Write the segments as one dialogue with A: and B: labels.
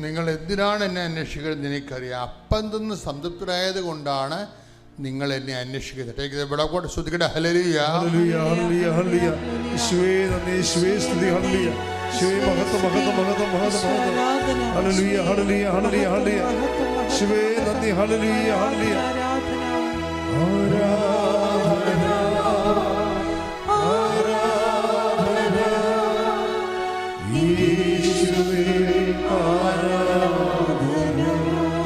A: നിങ്ങൾ എന്തിനാണ് എന്നെ അന്വേഷിക്കുന്നത് എനിക്കറിയാം. അപ്പം തിന്ന് സംതൃപ്തരായത് കൊണ്ടാണ് നിങ്ങൾ എന്നെ അന്വേഷിക്കുന്നത്. ഇവിടെ കൂടെ ശ്രദ്ധിക്കട്ടെ. ഹല്ലേലൂയ,
B: ഹല്ലേലൂയ, ഹല്ലേലൂയ, ഹല്ലേലൂയ. യേശുവേ നന്ദി, യേശുവേ സ്തുതി. ഹല്ലേലൂയ, യേശുവേ മഹത്വം, മഹത്വം, മഹത്വം, മഹത്വം, മഹത്വം. ഹല്ലേലൂയ, ഹല്ലേലൂയ, ഹല്ലേലൂയ, ഹല്ലേലൂയ. യേശുവേ നന്ദി. Hallelujah, hallelujah. ആരാധന, ആരാധന യേശുവേ, ആരാധന.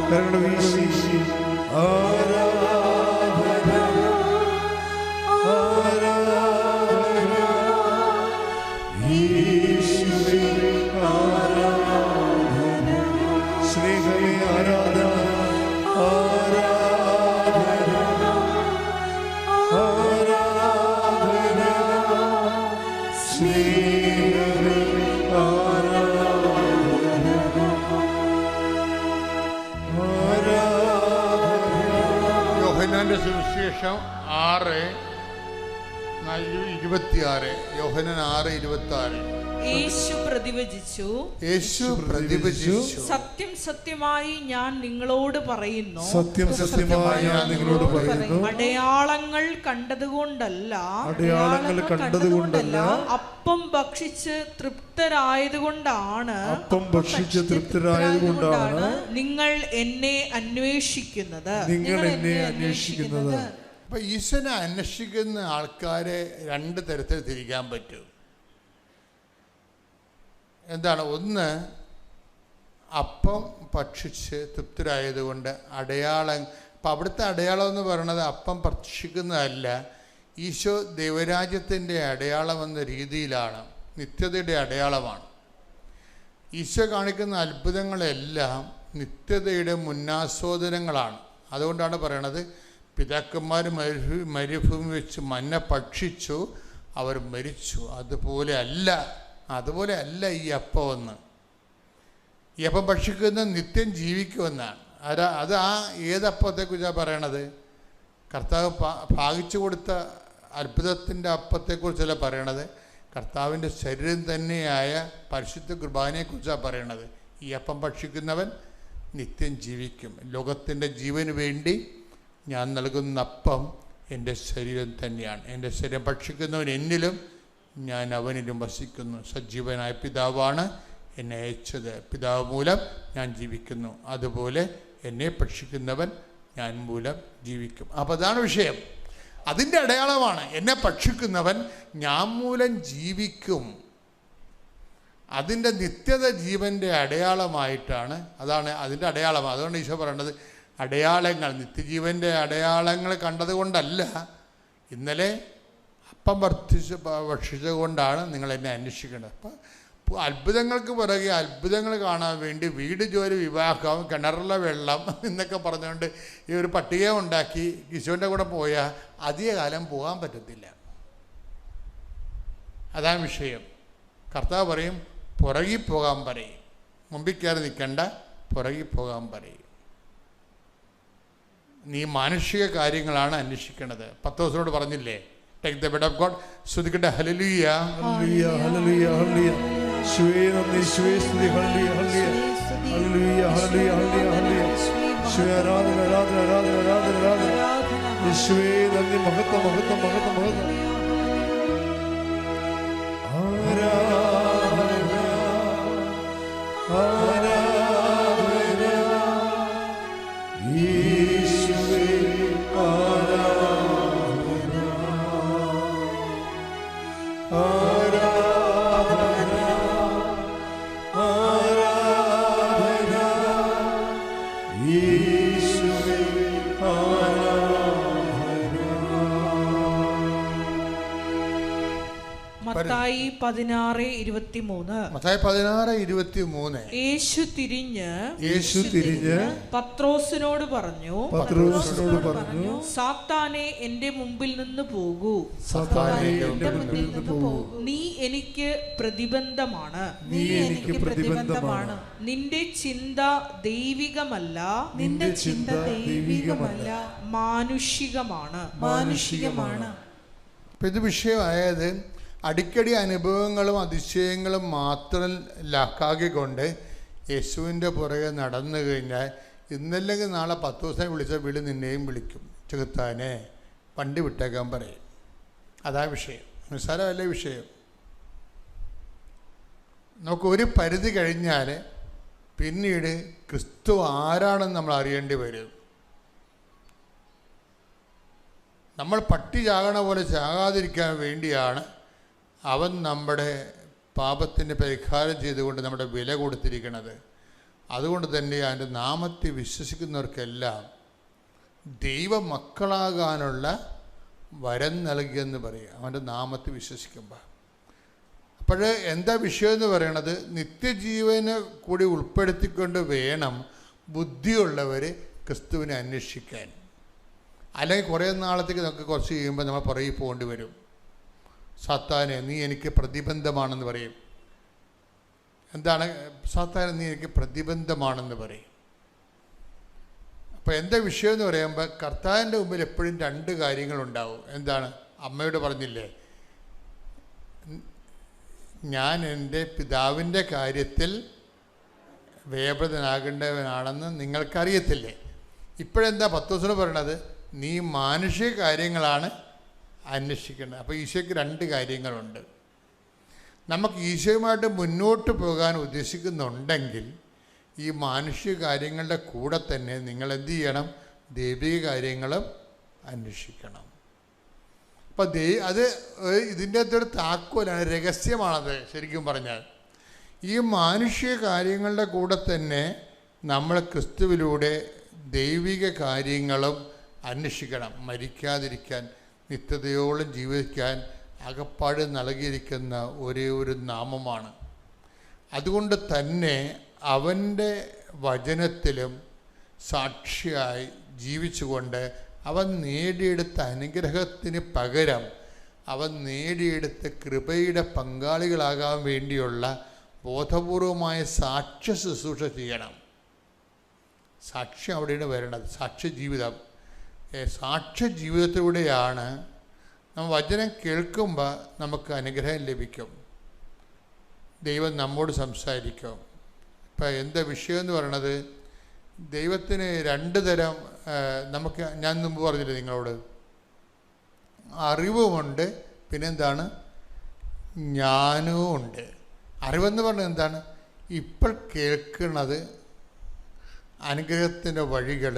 B: കരങ്ങൾ വീശി ആരാധന, ആരാധന യേശുവേ, ആരാധന. സ്നേഹമേ ആരാധന, ആരാധന, ആരാധന സ്നേഹമേ ആരാധന, ആരാധന.
A: യോഹന്നാന്റെ സുവിശേഷം 6:26. യോഹന്നാൻ 6:26.
C: യേശു പ്രതിവചിച്ചു, സത്യം സത്യമായി ഞാൻ നിങ്ങളോട് പറയുന്നു,
B: സത്യം സത്യമായി ഞാൻ നിങ്ങളോട് പറയുന്നു,
C: അടയാളങ്ങൾ കണ്ടതുകൊണ്ടല്ല,
B: അടയാളങ്ങൾ കണ്ടതുകൊണ്ടല്ല,
C: അപ്പം ഭക്ഷിച്ച് തൃപ്തരായതുകൊണ്ടാണ്,
B: അപ്പം ഭക്ഷിച്ച് തൃപ്തരായതുകൊണ്ടാണ്
C: നിങ്ങൾ എന്നെ അന്വേഷിക്കുന്നത്.
B: നിങ്ങൾ എന്നെ അന്വേഷിക്കുന്നത്.
A: അപ്പൊ ഈശ്വരനെ അന്വേഷിക്കുന്ന ആൾക്കാരെ രണ്ട് തരത്തിൽ തിരിക്കാൻ പറ്റും. എന്താണ്? ഒന്ന്, അപ്പം ഭക്ഷിച്ച് തൃപ്തരായതുകൊണ്ട് അടയാളം. അപ്പം അവിടുത്തെ അടയാളം എന്ന് പറയുന്നത് അപ്പം ഭക്ഷിക്കുന്നതല്ല, ഈശോ ദൈവരാജ്യത്തിൻ്റെ അടയാളം എന്ന രീതിയിലാണ്, നിത്യതയുടെ അടയാളമാണ്. ഈശോ കാണിക്കുന്ന അത്ഭുതങ്ങളെല്ലാം നിത്യതയുടെ മുന്നാസ്വാദനങ്ങളാണ്. അതുകൊണ്ടാണ് പറയണത്, പിതാക്കന്മാർ മരുഭൂമി വെച്ച് മന്ന ഭക്ഷിച്ചു, അവർ മരിച്ചു. അതുപോലെ അല്ല ഈ അപ്പമെന്ന്. ഈ അപ്പം ഭക്ഷിക്കുന്ന നിത്യം ജീവിക്കുമെന്നാണ്. അത് ആ ഏതപ്പത്തെക്കുറിച്ചാണ് പറയണത്? കർത്താവ് ഭാഗിച്ചു കൊടുത്ത അത്ഭുതത്തിൻ്റെ അപ്പത്തെക്കുറിച്ചല്ല പറയണത്, കർത്താവിൻ്റെ ശരീരം തന്നെയായ പരിശുദ്ധ കുർബാനയെക്കുറിച്ചാണ് പറയണത്. ഈ അപ്പം ഭക്ഷിക്കുന്നവൻ നിത്യം ജീവിക്കും. ലോകത്തിൻ്റെ ജീവന് വേണ്ടി ഞാൻ നൽകുന്ന അപ്പം എൻ്റെ ശരീരം തന്നെയാണ്. എൻ്റെ ശരീരം ഭക്ഷിക്കുന്നവൻ എന്നിലും ഞാൻ അവനിലും വസിക്കുന്നു. സജീവനായ പിതാവാണ് എന്നെ അയച്ചത്, പിതാവ് മൂലം ഞാൻ ജീവിക്കുന്നു. അതുപോലെ എന്നെ ഭക്ഷിക്കുന്നവൻ ഞാൻ മൂലം ജീവിക്കും. അപ്പോൾ അതാണ് വിഷയം. അതിൻ്റെ അടയാളമാണ്, എന്നെ ഭക്ഷിക്കുന്നവൻ ഞാൻ മൂലം ജീവിക്കും. അതിൻ്റെ നിത്യത ജീവൻ്റെ അടയാളമായിട്ടാണ്, അതാണ് അതിൻ്റെ അടയാളം. അതുകൊണ്ട് ഈശോ പറയേണ്ടത് അടയാളങ്ങൾ, നിത്യജീവൻ്റെ അടയാളങ്ങൾ കണ്ടതുകൊണ്ടല്ല, ഇന്നലെ അപ്പം ഭക്ഷിച്ചുകൊണ്ടാണ് നിങ്ങൾ എന്നെ അന്വേഷിക്കേണ്ടത്. അപ്പം അത്ഭുതങ്ങൾക്ക് പുറകെ അത്ഭുതങ്ങൾ കാണാൻ വേണ്ടി വീട് ജോലി, വിവാഹം, കിണറിലെ വെള്ളം എന്നൊക്കെ പറഞ്ഞുകൊണ്ട് ഈ ഒരു പട്ടിക ഉണ്ടാക്കി ഈശോൻ്റെ കൂടെ പോയാൽ അധിക കാലം പോകാൻ പറ്റത്തില്ല. അതാണ് വിഷയം. കർത്താവ് പറയും, പുറകിൽ പോകാൻ പറയും, മുമ്പിൽ കയറി നിൽക്കണ്ട, പുറകിൽ പോകാൻ പറയും. നീ മാനുഷിക കാര്യങ്ങളാണ് അന്വേഷിക്കേണ്ടത്. പത്രോസിനോട് പറഞ്ഞില്ലേ, take the bed of God. ശ്രുതിക്കട്ടെ. ഹല്ലേലൂയ,
B: ഹല്ലേലൂയ, ഹല്ലേലൂയ, ഹല്ലേലൂയ. യേശുവേ നന്ദി, യേശുവേ സ്തുതി. ഹല്ലേലൂയ, ഹല്ലേലൂയ, ഹല്ലേലൂയ, ഹല്ലേലൂയ, ഹല്ലേലൂയ, ഹല്ലേലൂയ. യേശുവേ ആരാധന, ആരാധന, ആരാധന, ആരാധന, ആരാധന. യേശുവേ നന്ദി, മഹത്വം, മഹത്വം, മഹത്വം, മഹത്വം. ആരാധന, ആരാധന യേശുവേ, ആരാധന, ആരാധന, ആരാധന യേശുവേ, ആരാധന.
C: മത്തായി 16:23.
A: മത്തായി 16:23.
C: യേശു തിരിഞ്ഞ് പത്രോസിനോട് പറഞ്ഞു, സാത്താനെ എന്റെ മുമ്പിൽ നിന്ന് പോകൂ,
B: സാത്താനെ എന്റെ മുമ്പിൽ നിന്ന് പോകൂ.
C: നീ എനിക്ക് പ്രതിബന്ധമാണ്, നിന്റെ ചിന്ത ദൈവികമല്ല, മാനുഷികമാണ്.
A: അപ്പം ഇത് വിഷയമായത് അടിക്കടി അനുഭവങ്ങളും അതിശയങ്ങളും മാത്രം ലാക്കാക്കിക്കൊണ്ട് യേശുവിൻ്റെ പുറകെ നടന്നു കഴിഞ്ഞാൽ ഇന്നല്ലെങ്കിൽ നാളെ 10 ദിവസം വിളിച്ച വിളി നിന്നെയും വിളിക്കും. ചെകുത്താനെ വണ്ടി വിട്ടേക്കാൻ പറയും. അതാ വിഷയം. നിസ്സാരമല്ല വിഷയം. നമുക്ക് ഒരു പരിധി കഴിഞ്ഞാൽ പിന്നീട് ക്രിസ്തു ആരാണെന്ന് നമ്മൾ അറിയേണ്ടി വരും. നമ്മൾ പട്ടി ചാകണ പോലെ ചാകാതിരിക്കാൻ വേണ്ടിയാണ് അവൻ നമ്മുടെ പാപത്തിന് പരിഹാരം ചെയ്തുകൊണ്ട് നമ്മുടെ വില കൊടുത്തിരിക്കുന്നത്. അതുകൊണ്ട് തന്നെ അവൻ്റെ നാമത്തെ വിശ്വസിക്കുന്നവർക്കെല്ലാം ദൈവമക്കളാകാനുള്ള വരം നൽകിയെന്ന് പറയും അവൻ്റെ നാമത്തെ വിശ്വസിക്കുമ്പോൾ. അപ്പോൾ എന്താ വിഷയം എന്ന് പറയണത്? നിത്യജീവനെ കൂടി ഉൾപ്പെടുത്തിക്കൊണ്ട് വേണം ബുദ്ധിയുള്ളവർ ക്രിസ്തുവിനെ അന്വേഷിക്കാൻ. അല്ലെങ്കിൽ കുറേ നാളത്തേക്ക് നമുക്ക് കുറച്ച് കഴിയുമ്പോൾ നമ്മൾ പുറകെ പോകേണ്ടി വരും. സാത്താനെ നീ എനിക്ക് പ്രതിബന്ധമാണെന്ന് പറയും. എന്താണ് സാത്താനെ നീ എനിക്ക് പ്രതിബന്ധമാണെന്ന് പറയും. അപ്പോൾ എന്താ വിഷയം എന്ന് പറയുമ്പോൾ കർത്താവിൻ്റെ മുമ്പിൽ എപ്പോഴും 2 കാര്യങ്ങളുണ്ടാവും. എന്താണ്? അമ്മയോട് പറഞ്ഞില്ലേ, ഞാൻ എൻ്റെ പിതാവിൻ്റെ കാര്യത്തിൽ വേപതനാകേണ്ടവനാണെന്ന് നിങ്ങൾക്കറിയത്തില്ലേ? ഇപ്പോഴെന്താ 10 ദിവസം പറയണത്? നീ മാനുഷിക കാര്യങ്ങളാണ് അന്വേഷിക്കേണ്ടത്. അപ്പോൾ ഈശോയ്ക്ക് 2 കാര്യങ്ങളുണ്ട്. നമുക്ക് ഈശോയുമായിട്ട് മുന്നോട്ട് പോകാൻ ഉദ്ദേശിക്കുന്നുണ്ടെങ്കിൽ ഈ മാനുഷിക കാര്യങ്ങളുടെ കൂടെ തന്നെ നിങ്ങൾ എന്ത് ചെയ്യണം? ദൈവിക കാര്യങ്ങളും അന്വേഷിക്കണം. അപ്പം അത് ഇതിൻ്റെ അകത്തൊരു താക്കോലാണ്, രഹസ്യമാണത്. ശരിക്കും പറഞ്ഞാൽ ഈ മാനുഷിക കാര്യങ്ങളുടെ കൂടെ തന്നെ നമ്മൾ ക്രിസ്തുവിലൂടെ ദൈവിക കാര്യങ്ങളും അന്വേഷിക്കണം. മരിക്കാതിരിക്കാൻ, നിത്യതയോളം ജീവിക്കാൻ അകപ്പാട് നൽകിയിരിക്കുന്ന ഒരേ ഒരു നാമമാണ്. അതുകൊണ്ട് തന്നെ അവൻ്റെ വചനത്തിലും സാക്ഷിയായി ജീവിച്ചുകൊണ്ട് അവൻ നേടിയെടുത്ത അനുഗ്രഹത്തിന് പകരം അവൻ നേടിയെടുത്ത കൃപയുടെ പങ്കാളികളാകാൻ വേണ്ടിയുള്ള ബോധപൂർവമായ സാക്ഷ്യ ശുശ്രൂഷ ചെയ്യണം. സാക്ഷ്യം അവിടെയാണ് വരണത്. സാക്ഷ്യ ജീവിതം. സാക്ഷ്യ ജീവിതത്തിലൂടെയാണ് നമ്മൾ വചനം കേൾക്കുമ്പോൾ നമുക്ക് അനുഗ്രഹം ലഭിക്കും. ദൈവം നമ്മോട് സംസാരിക്കും. ഇപ്പം എന്താ വിഷയം എന്ന് പറയണത്? ദൈവത്തിന് 2 തരം നമുക്ക്, ഞാൻ മുമ്പ് പറഞ്ഞില്ലേ നിങ്ങളോട്, അറിവുമുണ്ട്, പിന്നെന്താണ്, ജ്ഞാനവും ഉണ്ട്. അറിവെന്ന് പറഞ്ഞാൽ എന്താണ്? ഇപ്പോൾ കേൾക്കുന്നത് അനുഗ്രഹത്തിൻ്റെ വഴികൾ,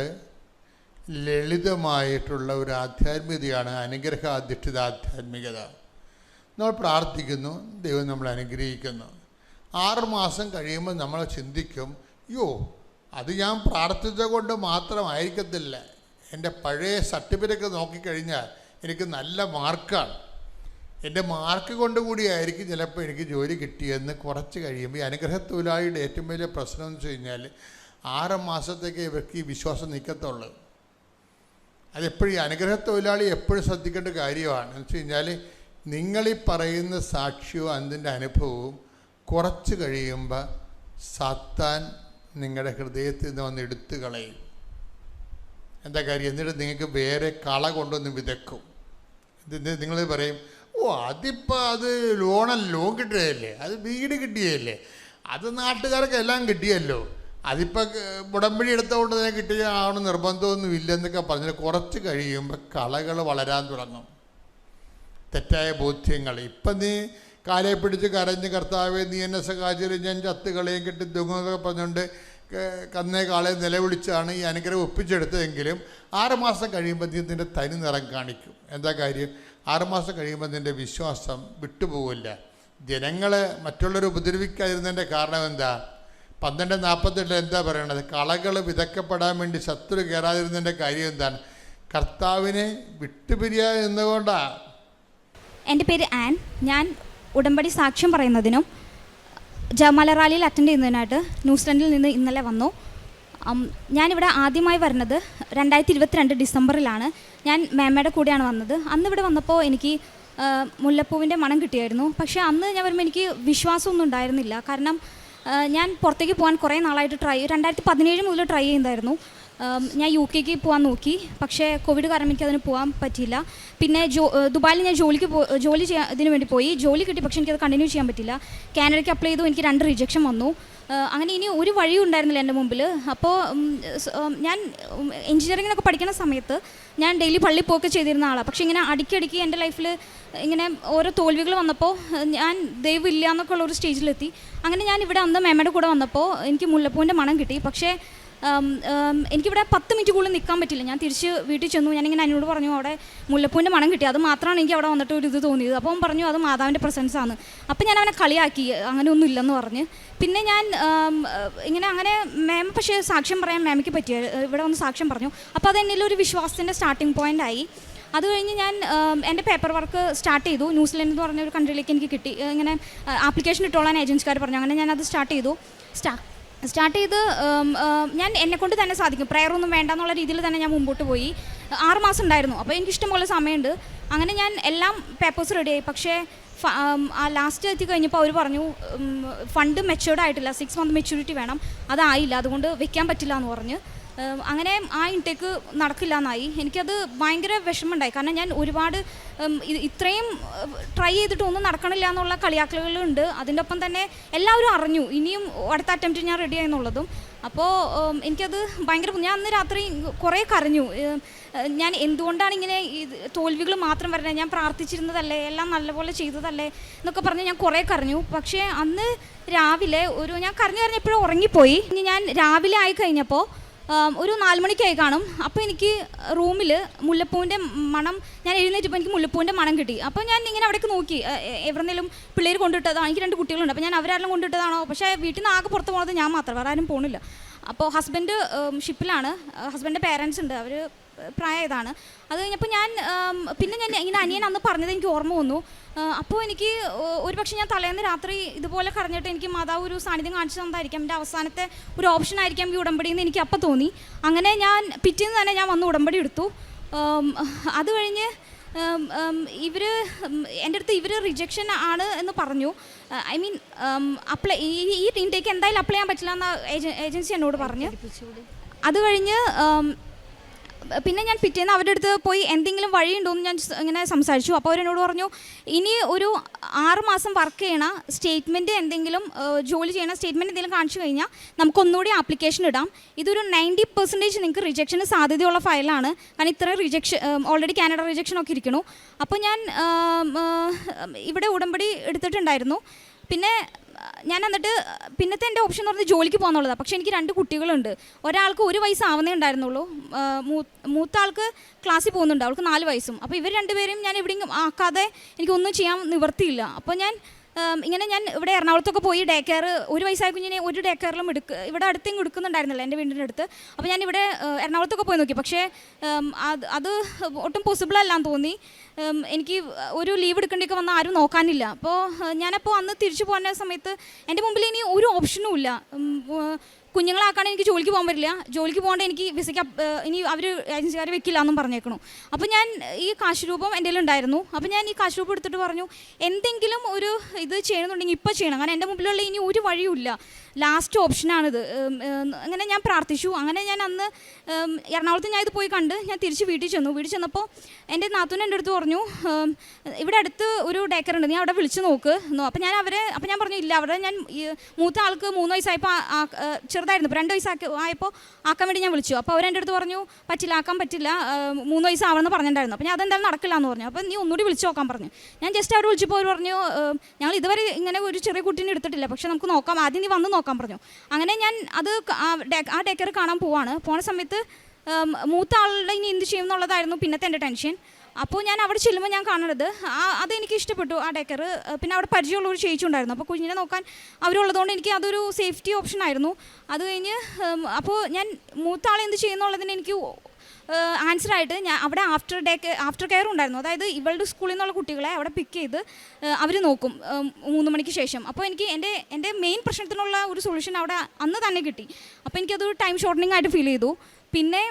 A: ലളിതമായിട്ടുള്ള ഒരു ആധ്യാത്മികതയാണ് അനുഗ്രഹാധിഷ്ഠിത ആധ്യാത്മികത. നമ്മൾ പ്രാർത്ഥിക്കുന്നു, ദൈവം നമ്മളെ അനുഗ്രഹിക്കുന്നു. 6 മാസം കഴിയുമ്പോൾ നമ്മൾ ചിന്തിക്കും, യോ അത് ഞാൻ പ്രാർത്ഥിച്ച കൊണ്ട് മാത്രമായിരിക്കത്തില്ല, എൻ്റെ പഴയ സർട്ടിഫിക്കറ്റ് നോക്കിക്കഴിഞ്ഞാൽ എനിക്ക് നല്ല മാർക്കാണ്, എൻ്റെ മാർക്ക് കൊണ്ട് കൂടിയായിരിക്കും ചിലപ്പോൾ എനിക്ക് ജോലി കിട്ടിയെന്ന് കുറച്ച് കഴിയുമ്പോൾ ഈ അനുഗ്രഹ തൊഴിലാളിയുടെ ഏറ്റവും വലിയ പ്രശ്നം എന്ന് വെച്ച് കഴിഞ്ഞാൽ 6 മാസത്തേക്ക് ഇവർക്ക് ഈ വിശ്വാസം നിൽക്കത്തുള്ളൂ. അതെപ്പോഴും ഈ അനുഗ്രഹ തൊഴിലാളി എപ്പോഴും ശ്രദ്ധിക്കേണ്ട കാര്യമാണ്. എന്ന് വെച്ച് കഴിഞ്ഞാൽ നിങ്ങളീ പറയുന്ന സാക്ഷ്യവും അതിൻ്റെ അനുഭവവും കുറച്ച് കഴിയുമ്പോൾ സാത്താൻ നിങ്ങളുടെ ഹൃദയത്തിൽ നിന്ന് വന്ന് എടുത്തു കളയും. എന്താ കാര്യം? എന്നിട്ട് നിങ്ങൾക്ക് വേറെ കള കൊണ്ടൊന്ന് വിതക്കും. നിങ്ങൾ പറയും, ഓ അതിപ്പോൾ അത് ലോൺ കിട്ടുകയല്ലേ, അത് വീട് കിട്ടിയല്ലേ, അത് നാട്ടുകാർക്ക് എല്ലാം കിട്ടിയല്ലോ, അതിപ്പോൾ ഉടമ്പടി എടുത്തുകൊണ്ട് തന്നെ കിട്ടിയ ആവണം നിർബന്ധമൊന്നും ഇല്ലെന്നൊക്കെ പറഞ്ഞാൽ കുറച്ച് കഴിയുമ്പോൾ കളകൾ വളരാൻ തുടങ്ങും. തെറ്റായ ബോധ്യങ്ങൾ. ഇപ്പം നീ കാലെ പിടിച്ച് കരഞ്ഞ് കർത്താവെ നീ എന്നെ സഹായിച്ചാലും ഞാൻ ചത്തുകളെയും കെട്ടി ദുഃഖമൊക്കെ പറഞ്ഞുകൊണ്ട് കന്നേ കാളെ നിലവിളിച്ചാണ് ഈ അനുഗ്രഹം ഒപ്പിച്ചെടുത്തതെങ്കിലും 6 മാസം കഴിയുമ്പോൾ നീ നിൻ്റെ തനി നിറം കാണിക്കും. എന്താ കാര്യം? 6 മാസം കഴിയുമ്പോൾ നിൻ്റെ വിശ്വാസം വിട്ടുപോകില്ല. ജനങ്ങളെ മറ്റുള്ളവർ ഉപദ്രവിക്കാതിരുന്നതിൻ്റെ കാരണം എന്താ? 12:48 എന്താ പറയണത്? കളകൾ വിതക്കപ്പെടാൻ വേണ്ടി ശത്രു കയറാതിരുന്നതിൻ്റെ കാര്യം എന്താണ്? കർത്താവിനെ വിട്ടുപിരിയാ എന്നുകൊണ്ടാണ്.
D: എൻ്റെ പേര് ആൻ. ഞാൻ ഉടമ്പടി സാക്ഷ്യം പറയുന്നതിനും ജമാല റാലിയിൽ അറ്റൻഡ് ചെയ്യുന്നതിനായിട്ട് ന്യൂസിലൻഡിൽ നിന്ന് ഇന്നലെ വന്നു. ഞാനിവിടെ ആദ്യമായി വരുന്നത് 2022 ഡിസംബറിലാണ്. ഞാൻ മേമ്മയുടെ കൂടെയാണ് വന്നത്. അന്ന് ഇവിടെ വന്നപ്പോൾ എനിക്ക് മുല്ലപ്പൂവിൻ്റെ മണം കിട്ടിയായിരുന്നു. പക്ഷേ അന്ന് ഞാൻ വരുമ്പോൾ എനിക്ക് വിശ്വാസമൊന്നും ഉണ്ടായിരുന്നില്ല. കാരണം ഞാൻ പുറത്തേക്ക് പോകാൻ കുറേ നാളായിട്ട് 2017 മുതൽ ട്രൈ ചെയ്യുന്നതായിരുന്നു. ഞാൻ UK പോകാൻ നോക്കി, പക്ഷേ കോവിഡ് കാരണം എനിക്ക് അതിന് പോകാൻ പറ്റിയില്ല. പിന്നെ ദുബായിൽ ഞാൻ ജോലി ഇതിന് വേണ്ടി പോയി, ജോലി കിട്ടി, പക്ഷേ എനിക്കത് കണ്ടിന്യൂ ചെയ്യാൻ പറ്റില്ല. കാനഡയ്ക്ക് അപ്ലൈ ചെയ്തു, എനിക്ക് 2 റിജക്ഷൻ വന്നു. അങ്ങനെ ഇനി ഒരു വഴിയും ഉണ്ടായിരുന്നില്ല എൻ്റെ മുമ്പിൽ. അപ്പോൾ ഞാൻ എഞ്ചിനീയറിങ്ങിനൊക്കെ പഠിക്കുന്ന സമയത്ത് ഞാൻ ഡെയിലി പള്ളി പോക്ക് ചെയ്തിരുന്ന ആളാണ്. പക്ഷേ ഇങ്ങനെ അടിക്കടിക്ക് എൻ്റെ ലൈഫിൽ ഇങ്ങനെ ഓരോ തോൽവികൾ വന്നപ്പോൾ ഞാൻ ദൈവമില്ല എന്നൊക്കെ ഉള്ളൊരു സ്റ്റേജിലെത്തി. അങ്ങനെ ഞാൻ ഇവിടെ അന്ന് മേമയുടെ കൂടെ വന്നപ്പോൾ എനിക്ക് മുല്ലപ്പൂവിൻ്റെ മണം കിട്ടി. പക്ഷേ എനിക്കിവിടെ 10 മിനിറ്റുള്ളിൽ നിൽക്കാൻ പറ്റില്ല. ഞാൻ തിരിച്ച് വീട്ടിൽ ചെന്നു. ഞാനിങ്ങനെ എന്നോട് പറഞ്ഞു അവിടെ മുല്ലപ്പൂവിൻ്റെ മണം കിട്ടി. അത് മാത്രമാണ് എനിക്ക് അവിടെ വന്നിട്ട് ഒരു ഇത് തോന്നിയത്. അപ്പോൾ അവൻ പറഞ്ഞു അത് മാതാവിൻ്റെ പ്രസൻസാണ്. അപ്പോൾ ഞാൻ അവനെ കളിയാക്കി, അങ്ങനെയൊന്നും ഇല്ലെന്ന് പറഞ്ഞ്. പിന്നെ ഞാൻ അങ്ങനെ മേമ പക്ഷേ സാക്ഷ്യം പറയാൻ മേമയ്ക്ക് പറ്റിയ ഇവിടെ വന്ന് സാക്ഷ്യം പറഞ്ഞു. അപ്പോൾ അത് എന്നിലൊരു വിശ്വാസത്തിൻ്റെ സ്റ്റാർട്ടിങ് പോയിൻ്റായി. അത് കഴിഞ്ഞ് ഞാൻ എൻ്റെ പേപ്പർ വർക്ക് സ്റ്റാർട്ട് ചെയ്തു. ന്യൂസിലൻഡ് എന്ന് പറഞ്ഞൊരു കൺട്രിയിലേക്ക് എനിക്ക് കിട്ടി. ഇങ്ങനെ ആപ്ലിക്കേഷൻ ഇട്ടോളാൻ ഏജൻസിക്കാർ പറഞ്ഞു. അങ്ങനെ ഞാനത് സ്റ്റാർട്ട് ചെയ്ത് ഞാൻ എന്നെക്കൊണ്ട് തന്നെ സാധിക്കും, പ്രയറൊന്നും വേണ്ട എന്നുള്ള രീതിയിൽ തന്നെ ഞാൻ മുമ്പോട്ട് പോയി. 6 മാസം ഉണ്ടായിരുന്നു. അപ്പോൾ എനിക്കിഷ്ടം പോലെ സമയമുണ്ട്. അങ്ങനെ ഞാൻ എല്ലാം പേപ്പേഴ്സ് റെഡിയായി. പക്ഷേ ലാസ്റ്റ് എത്തി കഴിഞ്ഞപ്പോൾ അവർ പറഞ്ഞു ഫണ്ട് മെച്യൂർഡ് ആയിട്ടില്ല, 6 മന്ത് മെച്യൂരിറ്റി വേണം, അതായില്ല, അതുകൊണ്ട് വെക്കാൻ പറ്റില്ല എന്ന് പറഞ്ഞ്. അങ്ങനെ ആ ഇൻടേക്ക് നടക്കില്ല എന്നായി. എനിക്കത് ഭയങ്കര വിഷമമുണ്ടായി. കാരണം ഞാൻ ഒരുപാട് ഇത്രയും ട്രൈ ചെയ്തിട്ട് ഒന്നും നടക്കണില്ല എന്നുള്ള കളിയാക്കലുകളുണ്ട്. അതിൻ്റെ ഒപ്പം തന്നെ എല്ലാവരും അറിഞ്ഞു ഇനിയും അടുത്ത അറ്റംപ്റ്റ് ഞാൻ റെഡി ആയെന്നുള്ളതും. അപ്പോൾ എനിക്കത് ഭയങ്കര, ഞാൻ അന്ന് രാത്രി കുറേ കരഞ്ഞു. ഞാൻ എന്തുകൊണ്ടാണ് ഇങ്ങനെ തോൽവികൾ മാത്രം വരുന്നത്, ഞാൻ പ്രാർത്ഥിച്ചിരുന്നതല്ലേ, എല്ലാം നല്ലപോലെ ചെയ്തതല്ലേ എന്നൊക്കെ പറഞ്ഞ് ഞാൻ കുറേ കരഞ്ഞു. പക്ഷേ അന്ന് രാവിലെ ഞാൻ കരഞ്ഞ് എപ്പോഴും ഉറങ്ങിപ്പോയി. ഞാൻ രാവിലെ ആയി കഴിഞ്ഞപ്പോൾ ഒരു 4 മണിക്കായി കാണും. അപ്പോൾ എനിക്ക് റൂമിൽ മുല്ലപ്പൂവിൻ്റെ മണം, ഞാൻ എഴുന്നേറ്റപ്പോൾ എനിക്ക് മുല്ലപ്പൂവിൻ്റെ മണം കിട്ടി. അപ്പോൾ ഞാൻ ഇങ്ങനെ അവിടേക്ക് നോക്കി, എവിടെന്നെങ്കിലും പിള്ളേർ കൊണ്ടിട്ടതാണ്. എനിക്ക് 2 കുട്ടികളുണ്ട്. അപ്പോൾ ഞാൻ അവരാരെല്ലാം കൊണ്ടിട്ടതാണോ, പക്ഷേ വീട്ടിൽ നിന്ന് ആകെ പുറത്ത് പോകുന്നത് ഞാൻ മാത്രം, വേറെ ആരും പോകണില്ല. അപ്പോൾ ഹസ്ബൻഡ് ഷിപ്പിലാണ്, ഹസ്ബൻഡിൻ്റെ പേരൻസ് ഉണ്ട്, അവർ പ്രായതാണ്. അത് കഴിഞ്ഞപ്പോൾ പിന്നെ ഞാൻ ഇങ്ങനെ അനിയൻ അന്ന് പറഞ്ഞത് എനിക്ക് ഓർമ്മ വന്നു. അപ്പോൾ എനിക്ക് ഒരുപക്ഷെ ഞാൻ തലേന്ന് രാത്രി ഇതുപോലെ കരഞ്ഞിട്ട് എനിക്ക് മാതാവ് ഒരു സാന്നിധ്യം കാണിച്ചു തന്നതായിരിക്കാം, എൻ്റെ അവസാനത്തെ ഒരു ഓപ്ഷൻ ആയിരിക്കാം ഈ ഉടമ്പടി എന്ന് എനിക്ക് അപ്പം തോന്നി. അങ്ങനെ ഞാൻ പിറ്റേന്ന് തന്നെ ഞാൻ വന്ന് ഉടമ്പടി എടുത്തു. അത് കഴിഞ്ഞ് എൻ്റെ അടുത്ത് റിജക്ഷൻ ആണ് എന്ന് പറഞ്ഞു. ഐ മീൻ ഈ ഇൻടേക്ക് എന്തായാലും അപ്ലൈ ചെയ്യാൻ പറ്റില്ല എന്ന് ഏജൻസി എന്നോട് പറഞ്ഞു. അത് കഴിഞ്ഞ് പിന്നെ ഞാൻ പിറ്റേന്ന് അവരുടെ അടുത്ത് പോയി എന്തെങ്കിലും വഴിയുണ്ടോയെന്ന് ഞാൻ ഇങ്ങനെ സംസാരിച്ചു. അപ്പോൾ അവരെന്നോട് പറഞ്ഞു ഇനി ഒരു 6 മാസം വർക്ക് ചെയ്യണ സ്റ്റേറ്റ്മെൻറ്റ് എന്തെങ്കിലും ജോലി ചെയ്യണ സ്റ്റേറ്റ്മെൻറ്റ് എന്തെങ്കിലും കാണിച്ചു കഴിഞ്ഞാൽ നമുക്കൊന്നുകൂടി ആപ്ലിക്കേഷൻ ഇടാം. ഇതൊരു 90% നിങ്ങൾക്ക് റിജക്ഷന് സാധ്യതയുള്ള ഫയലാണ്. കാരണം ഇത്രയും റിജക്ഷൻ ഓൾറെഡി കാനഡ റിജക്ഷനൊക്കെ ഇരിക്കണു. അപ്പോൾ ഞാൻ ഇവിടെ ഉടമ്പടി എടുത്തിട്ടുണ്ടായിരുന്നു. പിന്നെ ഞാൻ എന്നിട്ട് പിന്നത്തെ എൻ്റെ ഓപ്ഷൻ എന്ന് പറഞ്ഞാൽ ജോലിക്ക് പോകാന്നുള്ളതാണ്. പക്ഷേ എനിക്ക് 2 കുട്ടികളുണ്ട്. ഒരാൾക്ക് 1 വയസ്സാവുന്നേ ഉണ്ടായിരുന്നുള്ളൂ, മൂത്ത ആൾക്ക് ക്ലാസ്സിൽ പോകുന്നുണ്ട്, അവൾക്ക് 4 വയസ്സും. അപ്പോൾ ഇവർ 2 പേരും ഞാൻ എവിടെയും ആക്കാതെ എനിക്കൊന്നും ചെയ്യാൻ നിവർത്തിയില്ല. അപ്പോൾ ഞാൻ ഇവിടെ എറണാകുളത്തൊക്കെ പോയി ഡേ കെയർ, 1 വയസ്സായ കുഞ്ഞിനെ ഒരു ഡേ കെയറിലും ഇവിടെ അടുത്തേക്കും എടുക്കുന്നുണ്ടായിരുന്നില്ല എൻ്റെ വീടിൻ്റെ അടുത്ത്. അപ്പോൾ ഞാൻ ഇവിടെ എറണാകുളത്തൊക്കെ പോയി നോക്കി. പക്ഷേ അത് ഒട്ടും പോസിബിൾ അല്ലാന്ന് തോന്നി. എനിക്ക് ഒരു ലീവ് എടുക്കേണ്ടിയൊക്കെ വന്നാൽ ആരും നോക്കാനില്ല. അപ്പോൾ ഞാനപ്പോൾ അന്ന് തിരിച്ചു പോകുന്ന സമയത്ത് എൻ്റെ മുമ്പിൽ ഇനി ഒരു ഓപ്ഷനും ഇല്ല. കുഞ്ഞുങ്ങളാക്കാണെങ്കിൽ എനിക്ക് ജോലിക്ക് പോകാൻ പറ്റില്ല, ജോലിക്ക് പോകേണ്ട എനിക്ക് വിസയ്ക്ക് ഇനി അവർ ഏജൻസിക്കാർ വെക്കില്ല എന്നും പറഞ്ഞേക്കണു. അപ്പോൾ ഞാൻ ഈ കാശ് രൂപം എൻ്റെ ഉണ്ടായിരുന്നു. അപ്പോൾ ഞാൻ ഈ കാശ് രൂപം എടുത്തിട്ട് പറഞ്ഞു എന്തെങ്കിലും ഒരു ഇത് ചെയ്യണമെന്നുണ്ടെങ്കിൽ ഇപ്പോൾ ചെയ്യണം, കാരണം എൻ്റെ മുമ്പിലുള്ള ഇനി ഒരു വഴിയുമില്ല, ലാസ്റ്റ് ഓപ്ഷനാണിത്. അങ്ങനെ ഞാൻ പ്രാർത്ഥിച്ചു. അങ്ങനെ ഞാൻ അന്ന് എറണാകുളത്ത് ഞാൻ ഇത് പോയി കണ്ട് ഞാൻ തിരിച്ച് വീട്ടിൽ ചെന്നപ്പോൾ എൻ്റെ നാത്തൂൻ എൻ്റെ അടുത്ത് പറഞ്ഞു ഇവിടെ അടുത്ത് ഒരു ഡേ കെയർ ഉണ്ട്, നീ അവിടെ വിളിച്ച് നോക്ക്. അപ്പോൾ ഞാൻ പറഞ്ഞു ഇല്ല, അവിടെ ഞാൻ മൂത്ത ആൾക്ക് 3 വയസ്സായപ്പോൾ ചെറുതായിരുന്നു, 2 വയസ്സായപ്പോൾ ആക്കാൻ വേണ്ടി ഞാൻ വിളിച്ചു. അപ്പോൾ അവരെൻ്റെ അടുത്ത് പറഞ്ഞു ആക്കാൻ പറ്റില്ല, 3 വയസ്സാവണമെന്ന് പറഞ്ഞിട്ടുണ്ടായിരുന്നു. അപ്പോൾ ഞാൻ അതെന്തായാലും നടക്കില്ല എന്ന് പറഞ്ഞു. അപ്പോൾ നീ ഒന്നുകൂടി വിളിച്ച് നോക്കാൻ പറഞ്ഞു. ഞാൻ ജസ്റ്റ് അവിടെ വിളിച്ചപ്പോൾ അവർ പറഞ്ഞു ഞങ്ങൾ ഇതുവരെ ഇങ്ങനെ ഒരു ചെറിയ കുട്ടീനെ എടുത്തിട്ടില്ല, പക്ഷേ നമുക്ക് നോക്കാം, ആദ്യം നീ വന്ന് നോക്കാൻ പറഞ്ഞു. അങ്ങനെ ഞാൻ ആ ഡേ കെയർ കാണാൻ പോണ സമയത്ത് മൂത്ത ആളുടെ ഇനി എന്ത് ചെയ്യും എന്നുള്ളതായിരുന്നു പിന്നത്തെ എൻ്റെ ടെൻഷൻ. അപ്പോൾ ഞാൻ അവിടെ ചെല്ലുമ്പോൾ ഞാൻ കാണുന്നത് അതെനിക്ക് ഇഷ്ടപ്പെട്ടു ആ ഡേ കെയർ. പിന്നെ അവിടെ പരിചയമുള്ള ഒരു ചേച്ചി ഉണ്ടായിരുന്നു. അപ്പോൾ കുഞ്ഞിനെ നോക്കാൻ അവരുള്ളതുകൊണ്ട് എനിക്ക് അതൊരു സേഫ്റ്റി ഓപ്ഷൻ ആയിരുന്നു. അത് കഴിഞ്ഞ് അപ്പോൾ ഞാൻ മൂത്ത ആൾ എന്ത് ചെയ്യുന്നുള്ളതിന് എനിക്ക് ആൻസറായിട്ട് ഞാൻ അവിടെ ആഫ്റ്റർ കെയർ ഉണ്ടായിരുന്നു. അതായത് ഇവളുടെ സ്കൂളിൽ നിന്നുള്ള കുട്ടികളെ അവിടെ പിക്ക് ചെയ്ത് അവർ നോക്കും 3 മണിക്ക് ശേഷം. അപ്പോൾ എനിക്ക് എൻ്റെ മെയിൻ പ്രശ്നത്തിനുള്ള ഒരു സൊല്യൂഷൻ അവിടെ അന്ന് തന്നെ കിട്ടി. അപ്പോൾ എനിക്കത് ടൈം ഷോർട്ടനിങ് ആയിട്ട് ഫീൽ ചെയ്തു. പിന്നെ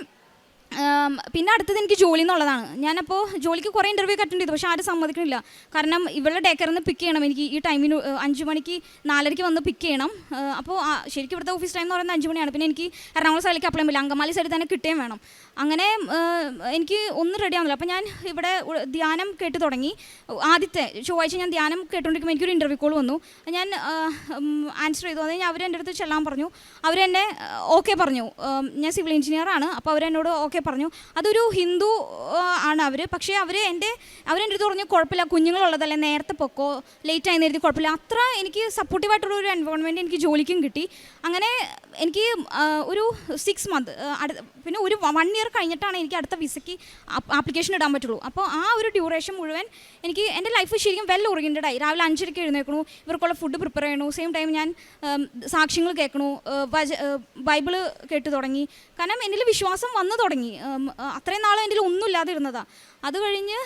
D: പിന്നെ അടുത്തത് എനിക്ക് ജോലി എന്നുള്ളതാണ്. ഞാനപ്പോൾ ജോലിക്ക് കുറേ ഇൻ്റർവ്യൂ അറ്റൻഡ് ചെയ്തു, പക്ഷേ ആരും സമ്മതിക്കണില്ല. കാരണം ഇവളുടെ ഡേക്കറിൽ നിന്ന് പിക്ക് ചെയ്യണം എനിക്ക് ഈ ടൈമിന് 5 മണിക്ക് 4:30 വന്ന് പിക്ക് ചെയ്യണം. അപ്പോൾ ശരിക്കും ഇവിടുത്തെ ഓഫീസ് ടൈം എന്ന് പറയുന്നത് 5 മണിയാണ്. പിന്നെ എനിക്ക് എറണാകുളം സൈഡിലേക്ക് അപ്ലൈ ചെയ്യില്ല, അങ്കമാലി സൈഡിൽ തന്നെ കിട്ടുകയും വേണം. അങ്ങനെ എനിക്ക് ഒന്നും റെഡി ആവുന്നില്ല. അപ്പോൾ ഞാൻ ഇവിടെ ധ്യാനം കേട്ട് തുടങ്ങി. ആദ്യത്തെ ചൊവ്വാഴ്ച ഞാൻ ധ്യാനം കേട്ടുകൊണ്ടിരിക്കുമ്പോൾ എനിക്കൊരു ഇൻ്റർവ്യൂ കോൾ വന്നു. ഞാൻ ആൻസർ ചെയ്തു. അത് കഴിഞ്ഞ് അവരെൻ്റെ അടുത്ത് ചെല്ലാൻ പറഞ്ഞു. അവരെന്നെ ഓക്കെ പറഞ്ഞു. ഞാൻ സിവിൽ എഞ്ചിനീയറാണ്. അപ്പോൾ അവരെന്നോട് ഓക്കെ പറഞ്ഞു. അതൊരു ഹിന്ദു ആണ് അവർ. പക്ഷേ അവരെൻ്റെ അടുത്ത് പറഞ്ഞു കുഴപ്പമില്ല, കുഞ്ഞുങ്ങളുള്ളതല്ലേ, നേരത്തെ പൊക്കോ, ലേറ്റ് ആയി നേരത്തെ കുഴപ്പമില്ല. അത്ര എനിക്ക് സപ്പോർട്ടീവായിട്ടുള്ള ഒരു എൻവയോൺമെൻറ്റ് എനിക്ക് ജോലിക്കും കിട്ടി. അങ്ങനെ എനിക്ക് ഒരു 6 മന്ത് പിന്നെ ഒരു 1 ഇയർ കഴിഞ്ഞിട്ടാണ് എനിക്ക് അടുത്ത വിസയ്ക്ക് ആപ്ലിക്കേഷൻ ഇടാൻ പറ്റുള്ളൂ. അപ്പോൾ ആ ഒരു ഡ്യൂറേഷൻ മുഴുവൻ എനിക്ക് എൻ്റെ ലൈഫ് ശരിക്കും വെൽ ഓറിയൻറ്റഡ് ആയി. രാവിലെ 5:30 എഴുന്നേക്കണു, ഇവർക്കുള്ള ഫുഡ് പ്രിപ്പയർ ചെയ്യണു, സെയിം ടൈം ഞാൻ സാക്ഷ്യങ്ങൾ കേൾക്കണു, ബൈബിള് കേട്ട് തുടങ്ങി. കാരണം എന്നിൽ വിശ്വാസം വന്നു തുടങ്ങി. അത്രയും നാളും എൻ്റെ ഒന്നുമില്ലാതെ ഇരുന്നതാണ്. അത് കഴിഞ്ഞ്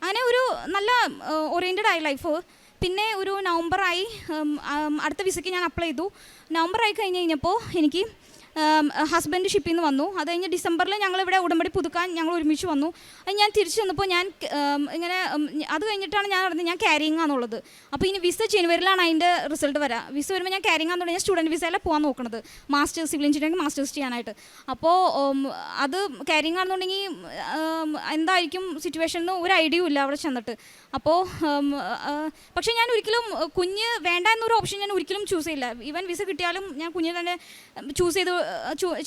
D: അങ്ങനെ ഒരു നല്ല ഓറിയൻറ്റഡ് ആയി ലൈഫ്. പിന്നെ ഒരു നവംബറായി, അടുത്ത വിസയ്ക്ക് ഞാൻ അപ്ലൈ ചെയ്തു. നവംബറായി കഴിഞ്ഞപ്പോൾ എനിക്ക് ഹസ്ബൻഡ് ഷിപ്പിൽ നിന്ന് വന്നു. അത് കഴിഞ്ഞ് ഡിസംബറിൽ ഞങ്ങളിവിടെ ഉടമ്പടി പുതുക്കാൻ ഞങ്ങൾ ഒരുമിച്ച് വന്നു. അത് ഞാൻ തിരിച്ചു വന്നപ്പോൾ ഞാൻ ഇങ്ങനെ അത് കഴിഞ്ഞിട്ടാണ് ഞാൻ അറിഞ്ഞത് ഞാൻ ക്യാരിങ് ആണെന്നുള്ളത്. അപ്പോൾ ഇനി വിസ ജനുവരിയിലാണ് അതിൻ്റെ റിസൾട്ട് വരിക. വിസ വരുമ്പോൾ ഞാൻ ക്യാരിങ് ആണെന്നുണ്ടെങ്കിൽ ഞാൻ സ്റ്റുഡൻറ്റ് വിസയിലാണ് പോകാൻ നോക്കുന്നത്, മാസ്റ്റേഴ്സ് സിവിൽ എഞ്ചിനീയറിംഗ് മാസ്റ്റേഴ്സ് ചെയ്യാനായിട്ട്. അപ്പോൾ അത് ക്യാരിങ് ആണെന്നുണ്ടെങ്കിൽ എന്തായിരിക്കും സിറ്റുവേഷൻ എന്ന് ഒരു ഐഡിയയും ഇല്ല അവിടെ ചെന്നിട്ട്. അപ്പോൾ പക്ഷേ ഞാൻ ഒരിക്കലും കുഞ്ഞ് വേണ്ട എന്നൊരു ഓപ്ഷൻ ഞാൻ ഒരിക്കലും ചൂസ് ചെയ്യില്ല. ഈവൻ വിസ കിട്ടിയാലും ഞാൻ കുഞ്ഞ് തന്നെ ചൂസ് ചെയ്ത്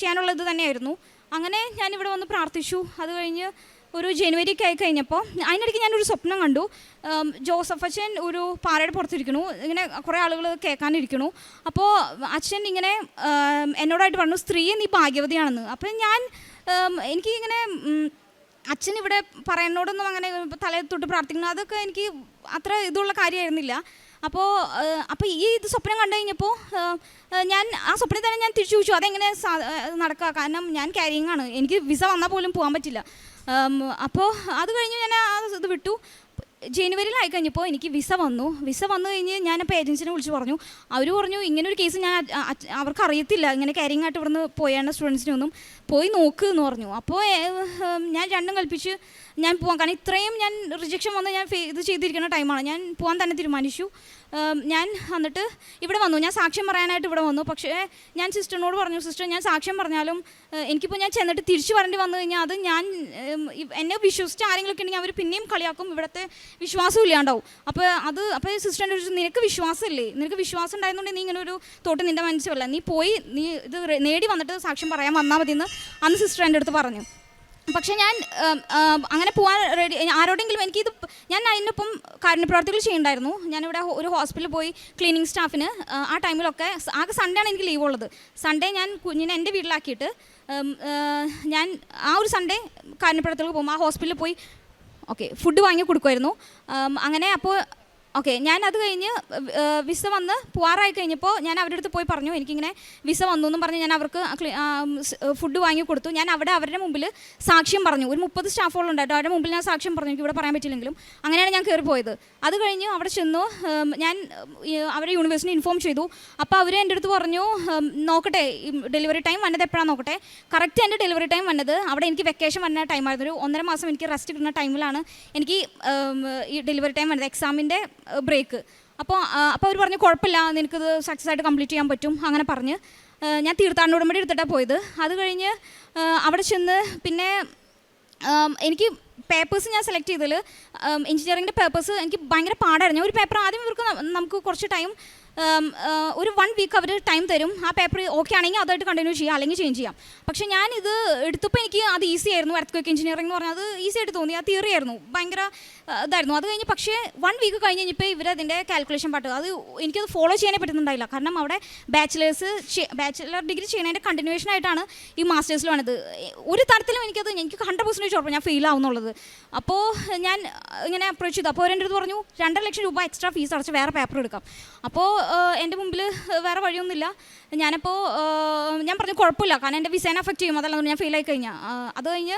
D: ചെയ്യാനുള്ളത് തന്നെയായിരുന്നു. അങ്ങനെ ഞാനിവിടെ വന്ന് പ്രാർത്ഥിച്ചു. അത് കഴിഞ്ഞ് ഒരു ജനുവരിക്ക് ആയി കഴിഞ്ഞപ്പോൾ അതിനിടയ്ക്ക് ഞാനൊരു സ്വപ്നം കണ്ടു. ജോസഫ് അച്ഛൻ ഒരു പാറയുടെ പുറത്തിരിക്കണു, ഇങ്ങനെ കുറേ ആളുകൾ കേൾക്കാനിരിക്കണു. അപ്പോൾ അച്ഛൻ ഇങ്ങനെ എന്നോടായിട്ട് പറഞ്ഞു, സ്ത്രീയെ നീ ഭാഗ്യവതിയാണെന്ന്. അപ്പം ഞാൻ എനിക്കിങ്ങനെ അച്ഛൻ ഇവിടെ പറയുന്നോടൊന്നും അങ്ങനെ തലയിൽ തൊട്ട് പ്രാർത്ഥിക്കണം അതൊക്കെ എനിക്ക് അത്ര ഇതുള്ള കാര്യമായിരുന്നില്ല. അപ്പോൾ ഈ ഇത് സ്വപ്നം കണ്ടു കഴിഞ്ഞപ്പോൾ ഞാൻ ആ സ്വപ്നം തന്നെ ഞാൻ തിരിച്ചു ചോദിച്ചു അതെങ്ങനെ നടക്കുക, കാരണം ഞാൻ ക്യാരിങ് ആണ്, എനിക്ക് വിസ വന്നാൽ പോലും പോകാൻ പറ്റില്ല. അപ്പോൾ അത് കഴിഞ്ഞ് ഞാൻ ആ ഇത് വിട്ടു. ജനുവരിയിലായി കഴിഞ്ഞപ്പോൾ എനിക്ക് വിസ വന്നു കഴിഞ്ഞ് ഞാനപ്പോൾ ഏജൻസിനെ വിളിച്ച് പറഞ്ഞു. അവർ പറഞ്ഞു ഇങ്ങനൊരു കേസ് ഞാൻ അവർക്ക് അറിയത്തില്ല, ഇങ്ങനെ ക്യാരിങ് ആയിട്ട് ഇവിടുന്ന് പോയാണ് സ്റ്റുഡൻസിനൊന്നും പോയി നോക്ക് എന്ന് പറഞ്ഞു. അപ്പോൾ ഞാൻ രണ്ടും കൽപ്പിച്ച് ഞാൻ പോകാൻ, കാരണം ഇത്രയും ഞാൻ റിജക്ഷൻ വന്ന് ഞാൻ ഇത് ചെയ്തിരിക്കുന്ന ടൈമാണ്. ഞാൻ പോകാൻ തന്നെ തീരുമാനിച്ചു. ഞാൻ എന്നിട്ട് ഇവിടെ വന്നു, ഞാൻ സാക്ഷ്യം പറയാനായിട്ട് ഇവിടെ വന്നു. പക്ഷേ ഞാൻ സിസ്റ്ററിനോട് പറഞ്ഞു, സിസ്റ്റർ ഞാൻ സാക്ഷ്യം പറഞ്ഞാലും എനിക്കിപ്പോൾ ഞാൻ ചെന്നിട്ട് തിരിച്ചു വരേണ്ടി വന്നു കഴിഞ്ഞാൽ അത് ഞാൻ എന്നെ വിശ്വസിച്ച് ആരെങ്കിലുമൊക്കെ ഉണ്ടെങ്കിൽ അവർ പിന്നെയും കളിയാക്കും, ഇവിടുത്തെ വിശ്വാസം ഇല്ലാണ്ടാവും. അപ്പോൾ സിസ്റ്ററിൻ്റെ ഒരു നിനക്ക് വിശ്വാസമില്ലേ, നിനക്ക് വിശ്വാസം ഉണ്ടായിരുന്നുണ്ടെങ്കിൽ നീ ഇങ്ങനെ ഒരു തോട്ട് നിൻ്റെ മനസ്സിലല്ല, നീ പോയി നീ ഇത് നേടി വന്നിട്ട് സാക്ഷ്യം പറയാൻ വന്നാൽ മതി എന്ന് അന്ന് സിസ്റ്റർ എൻ്റെ അടുത്ത് പറഞ്ഞു. പക്ഷേ ഞാൻ അങ്ങനെ പോകാൻ റെഡി ആരോടെങ്കിലും എനിക്കിത് ഞാൻ അതിനൊപ്പം കാരുണ്യപ്രവർത്തികൾ ചെയ്യുന്നുണ്ടായിരുന്നു. ഞാനിവിടെ ഒരു ഹോസ്പിറ്റലിൽ പോയി ക്ലീനിങ് സ്റ്റാഫിന് ആ ടൈമിലൊക്കെ ആകെ സൺഡേ ആണ് എനിക്ക് ലീവ് ഉള്ളത്. സൺഡേ ഞാൻ കുഞ്ഞിനെ എൻ്റെ വീട്ടിലാക്കിയിട്ട് ഞാൻ ആ ഒരു സൺഡേ കാരുണ്യപ്രവർത്തികൾക്ക് പോകുമ്പോൾ ആ ഹോസ്പിറ്റലിൽ പോയി ഫുഡ് വാങ്ങി കൊടുക്കുമായിരുന്നു. അങ്ങനെ അപ്പോൾ ഞാൻ അത് കഴിഞ്ഞ് വിസ വന്ന് പോവാറായി കഴിഞ്ഞപ്പോൾ ഞാൻ അവരുടെ അടുത്ത് പോയി പറഞ്ഞു എനിക്കിങ്ങനെ വിസ വന്നു എന്നും പറഞ്ഞ് ഞാൻ അവർക്ക് ഫുഡ് വാങ്ങി കൊടുത്തു. ഞാൻ അവിടെ അവരുടെ മുമ്പിൽ സാക്ഷ്യം പറഞ്ഞു. ഒരു 30 സ്റ്റാഫുകളുണ്ടായിട്ട് അവരുടെ മുമ്പിൽ ഞാൻ സാക്ഷ്യം പറഞ്ഞു, എനിക്ക് ഇവിടെ പറയാൻ പറ്റില്ലെങ്കിലും. അങ്ങനെയാണ് ഞാൻ കയറി പോയത്. അത് കഴിഞ്ഞ് അവിടെ ചെന്നു ഞാൻ അവരെ യൂണിവേഴ്സിറ്റി ഇൻഫോം ചെയ്തു. അപ്പോൾ അവർ എൻ്റെ അടുത്ത് പറഞ്ഞു നോക്കട്ടെ ഡെലിവറി ടൈം വന്നത് എപ്പോഴാണ് നോക്കട്ടെ. കറക്റ്റ് എൻ്റെ ഡെലിവറി ടൈം വന്നത് അവിടെ എനിക്ക് വെക്കേഷൻ വന്ന ടൈമായിരുന്നു. ഒരു 1.5 മാസം എനിക്ക് റെസ്റ്റ് കിട്ടുന്ന ടൈമിലാണ് എനിക്ക് ഈ ഡെലിവറി ടൈം വന്നത്, എക്സാമിൻ്റെ ബ്രേക്ക്. അപ്പോൾ അവർ പറഞ്ഞു കുഴപ്പമില്ല, നിനക്കിത് സക്സസ് ആയിട്ട് കംപ്ലീറ്റ് ചെയ്യാൻ പറ്റും. അങ്ങനെ പറഞ്ഞ് ഞാൻ തീർത്ഥാടന ഉടമ്പടി എടുത്തിട്ടാണ് പോയത്. അത് കഴിഞ്ഞ് അവിടെ ചെന്ന് പിന്നെ എനിക്ക് പേപ്പേഴ്സ് ഞാൻ സെലക്ട് ചെയ്തതിൽ എഞ്ചിനീയറിങ്ങിൻ്റെ പേപ്പേഴ്സ് എനിക്ക് ഭയങ്കര പാടായിരുന്നു. ഒരു പേപ്പർ ആദ്യം ഇവർക്ക് നമുക്ക് കുറച്ച് ടൈം ഒരു 1 വീക്ക് അവർ ടൈം തരും. ആ പേപ്പർ ഓക്കെ ആണെങ്കിൽ അതായിട്ട് കണ്ടിന്യൂ ചെയ്യാം, അല്ലെങ്കിൽ ചേഞ്ച് ചെയ്യാം. പക്ഷേ ഞാനിത് എടുത്തപ്പോൾ എനിക്ക് അത് ഈസി ആയിരുന്നു. എർത്ത് എഞ്ചിനീയറിംഗ് എന്ന് പറഞ്ഞാൽ അത് ഈസി ആയിട്ട് തോന്നി. ആ തിയറി ആയിരുന്നു, ഭയങ്കര ഇതായിരുന്നു. അത് കഴിഞ്ഞ് പക്ഷേ 1 വീക്ക് കഴിഞ്ഞ് കഴിഞ്ഞപ്പോൾ ഇവരതിൻ്റെ കാൽക്കുലേഷൻ പാട്ട് അത് എനിക്കത് ഫോളോ ചെയ്യാനേ പറ്റുന്നുണ്ടായില്ല. കാരണം അവിടെ ബാച്ചിലർ ഡിഗ്രി ചെയ്യുന്നതിൻ്റെ കണ്ടിന്യൂവേഷൻ ആയിട്ടാണ് ഈ മാസ്റ്റേഴ്സിൽ വന്നത്. ഒരു തരത്തിലും എനിക്ക് 100% ഉറപ്പ് ഞാൻ ഫെയിൽ ആവുന്നുള്ളത്. അപ്പോൾ ഞാൻ ഇങ്ങനെ അപ്രോച്ച് ചെയ്തു. അപ്പോൾ അവരെൻ്റെ അടുത്ത് പറഞ്ഞു 2.5 ലക്ഷം രൂപ എക്സ്ട്രാ ഫീസ് അടച്ച് വേറെ പേപ്പർ എടുക്കാം. അപ്പോൾ എൻ്റെ മുമ്പിൽ വേറെ വഴിയൊന്നുമില്ല. ഞാൻ പറഞ്ഞു കുഴപ്പമില്ല, കാരണം എൻ്റെ വിസേനെ അഫക്റ്റ് ചെയ്യും, അതല്ല ഞാൻ ഫെയിൽ ആയി കഴിഞ്ഞാൽ. അത് കഴിഞ്ഞ്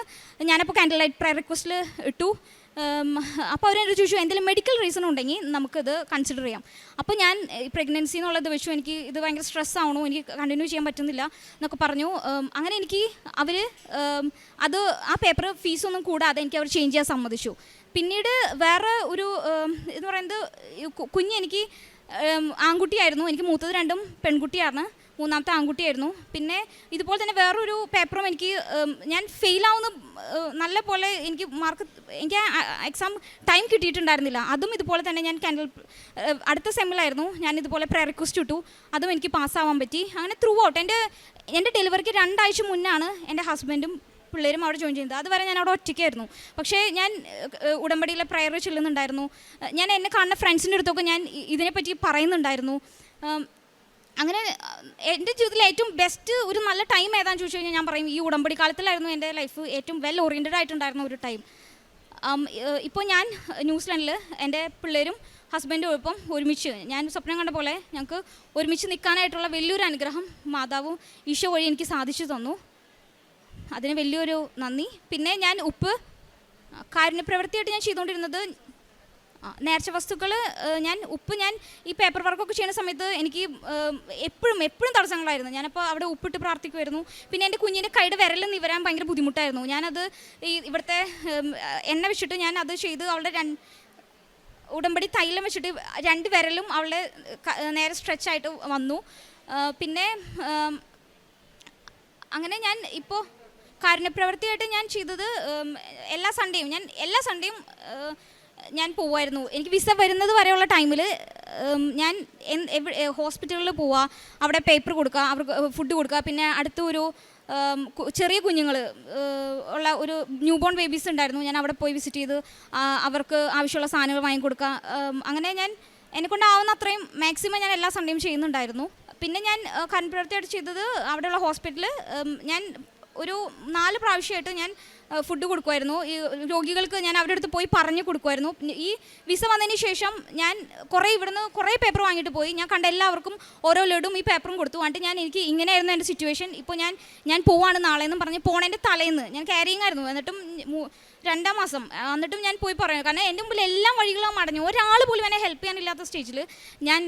D: ഞാനപ്പോൾ കാൻഡിൽ ലൈറ്റ് പ്രയർ റിക്വസ്റ്റിൽ ഇട്ടു. അപ്പോൾ അവരെന്നോട് ചോദിച്ചു എന്തെങ്കിലും മെഡിക്കൽ റീസൺ ഉണ്ടെങ്കിൽ നമുക്കിത് കൺസിഡർ ചെയ്യാം. അപ്പോൾ ഞാൻ പ്രഗ്നൻസി എന്നുള്ളത് വെച്ചു, എനിക്ക് ഇത് ഭയങ്കര സ്ട്രെസ് ആവണു, എനിക്ക് കണ്ടിന്യൂ ചെയ്യാൻ പറ്റുന്നില്ല എന്നൊക്കെ പറഞ്ഞു. അങ്ങനെ എനിക്ക് അവർ അത് ആ പേപ്പർ ഫീസൊന്നും കൂടാതെ എനിക്ക് അവർ ചേഞ്ച് ചെയ്യാൻ സമ്മതിച്ചു. പിന്നീട് വേറെ ഒരു എന്ന് പറയുന്നത് കുഞ്ഞെനിക്ക് ആൺകുട്ടിയായിരുന്നു, എനിക്ക് മൂത്തത് രണ്ടും പെൺകുട്ടിയാണ്, മൂന്നാമത്തെ ആൺകുട്ടിയായിരുന്നു. പിന്നെ ഇതുപോലെ തന്നെ വേറൊരു പേപ്പറും എനിക്ക് ഞാൻ ഫെയിലാവുന്ന നല്ല പോലെ എനിക്ക് മാർക്ക്, എനിക്ക് എക്സാം ടൈം കിട്ടിയിട്ടുണ്ടായിരുന്നില്ല. അതും ഇതുപോലെ തന്നെ ഞാൻ അടുത്ത സെമ്മിലായിരുന്നു, ഞാൻ ഇതുപോലെ പ്രേ റിക്വസ്റ്റ് ഇട്ടു, അതും എനിക്ക് പാസ്സാവാൻ പറ്റി. അങ്ങനെ ത്രൂ ഔട്ട് എൻ്റെ ഡെലിവറിക്ക് 2 ആഴ്ച മുന്നാണ് എൻ്റെ ഹസ്ബൻഡും പിള്ളേരും അവിടെ ജോയിൻ ചെയ്യുന്നത്. അതുവരെ ഞാൻ അവിടെ ഒറ്റയ്ക്കായിരുന്നു. പക്ഷേ ഞാൻ ഉടമ്പടിയിലെ പ്രയർ ചെല്ലുന്നുണ്ടായിരുന്നു. ഞാൻ എന്നെ കാണുന്ന ഫ്രണ്ട്സിൻ്റെ അടുത്തൊക്കെ ഞാൻ ഇതിനെപ്പറ്റി പറയുന്നുണ്ടായിരുന്നു. അങ്ങനെ എൻ്റെ ജീവിതത്തിൽ ഏറ്റവും ബെസ്റ്റ് ഒരു നല്ല ടൈം ഏതാണെന്ന് ചോദിച്ചു കഴിഞ്ഞാൽ ഞാൻ പറയും ഈ ഉടമ്പടി കാലത്തിലായിരുന്നു എൻ്റെ ലൈഫ് ഏറ്റവും വെൽ ഓറിയൻറ്റഡ് ആയിട്ടുണ്ടായിരുന്ന ഒരു ടൈം. ഇപ്പോൾ ഞാൻ ന്യൂസിലൻഡിൽ എൻ്റെ പിള്ളേരും ഹസ്ബൻഡും ഒപ്പം ഒരുമിച്ച് ഞാൻ സ്വപ്നം കണ്ട പോലെ ഞങ്ങൾക്ക് ഒരുമിച്ച് നിൽക്കാനായിട്ടുള്ള വലിയൊരു അനുഗ്രഹം മാതാവും ഈശോ വഴി എനിക്ക് സാധിച്ചു തന്നു. അതിന് വലിയൊരു നന്ദി. പിന്നെ ഞാൻ കാരുണ്യപ്രവൃത്തിയായിട്ട് ഞാൻ ചെയ്തുകൊണ്ടിരുന്നത് നേർച്ച വസ്തുക്കൾ, ഞാൻ ഈ പേപ്പർ വർക്കൊക്കെ ചെയ്യുന്ന സമയത്ത് എനിക്ക് എപ്പോഴും തടസ്സങ്ങളായിരുന്നു. ഞാനപ്പോൾ അവിടെ ഉപ്പിട്ട് പ്രാർത്ഥിക്കുമായിരുന്നു. പിന്നെ എൻ്റെ കുഞ്ഞിൻ്റെ കൈയുടെ വിരൽ നിവരാൻ ഭയങ്കര ബുദ്ധിമുട്ടായിരുന്നു. ഞാനത് ഇവിടുത്തെ എണ്ണ വെച്ചിട്ട് ഞാൻ അത് ചെയ്ത് അവളുടെ ഉടമ്പടി തൈലം വെച്ചിട്ട് 2 വിരലും അവളുടെ നേരെ സ്ട്രെച്ചായിട്ട് വന്നു. പിന്നെ അങ്ങനെ ഞാൻ ഇപ്പോൾ കാരുണ്യപ്രവൃത്തിയായിട്ട് ഞാൻ ചെയ്തത് എല്ലാ സൺഡേയും ഞാൻ പോവായിരുന്നു. എനിക്ക് വിസ വരുന്നത് വരെയുള്ള ടൈമിൽ ഞാൻ ഹോസ്പിറ്റലിൽ പോവുക, അവിടെ പേപ്പർ കൊടുക്കുക, അവർക്ക് ഫുഡ് കൊടുക്കുക. പിന്നെ അടുത്തൊരു ചെറിയ കുഞ്ഞുങ്ങൾ ഉള്ള ഒരു ന്യൂ ബോൺ ബേബീസ് ഉണ്ടായിരുന്നു, ഞാൻ അവിടെ പോയി വിസിറ്റ് ചെയ്ത് അവർക്ക് ആവശ്യമുള്ള സാധനങ്ങൾ വാങ്ങിക്കൊടുക്കുക. അങ്ങനെ ഞാൻ എന്നെക്കൊണ്ടാവുന്ന അത്രയും മാക്സിമം ഞാൻ എല്ലാ സൺഡേയും ചെയ്യുന്നുണ്ടായിരുന്നു. പിന്നെ ഞാൻ കാരുണ്യപ്രവൃത്തിയായിട്ട് ചെയ്തത് അവിടെയുള്ള ഹോസ്പിറ്റലിൽ ഞാൻ ഒരു 4 പ്രാവശ്യമായിട്ട് ഞാൻ ഫുഡ് കൊടുക്കുമായിരുന്നു. ഈ രോഗികൾക്ക് ഞാൻ അവരുടെ അടുത്ത് പോയി പറഞ്ഞു കൊടുക്കുമായിരുന്നു. ഈ വിസ വന്നതിന് ശേഷം ഞാൻ ഇവിടുന്ന് കുറേ പേപ്പർ വാങ്ങിയിട്ട് പോയി. ഞാൻ കണ്ട എല്ലാവർക്കും ഓരോ ലഡും ഈ പേപ്പറും കൊടുത്തു. എന്നിട്ട് എനിക്ക് ഇങ്ങനെയായിരുന്നു എൻ്റെ സിറ്റുവേഷൻ. ഇപ്പോൾ ഞാൻ പോവാണ് നാളെ എന്നും പറഞ്ഞ് പോണേൻ്റെ തലേന്ന് ഞാൻ ക്യാരിങ് ആയിരുന്നു. എന്നിട്ടും 2-ാം മാസം എന്നിട്ടും ഞാൻ പോയി പറഞ്ഞു. കാരണം എൻ്റെ മുമ്പിൽ എല്ലാ വഴികളും അടഞ്ഞു. ഒരാൾ പോലും എന്നെ ഹെൽപ്പ് ചെയ്യാനില്ലാത്ത സ്റ്റേജിൽ ഞാൻ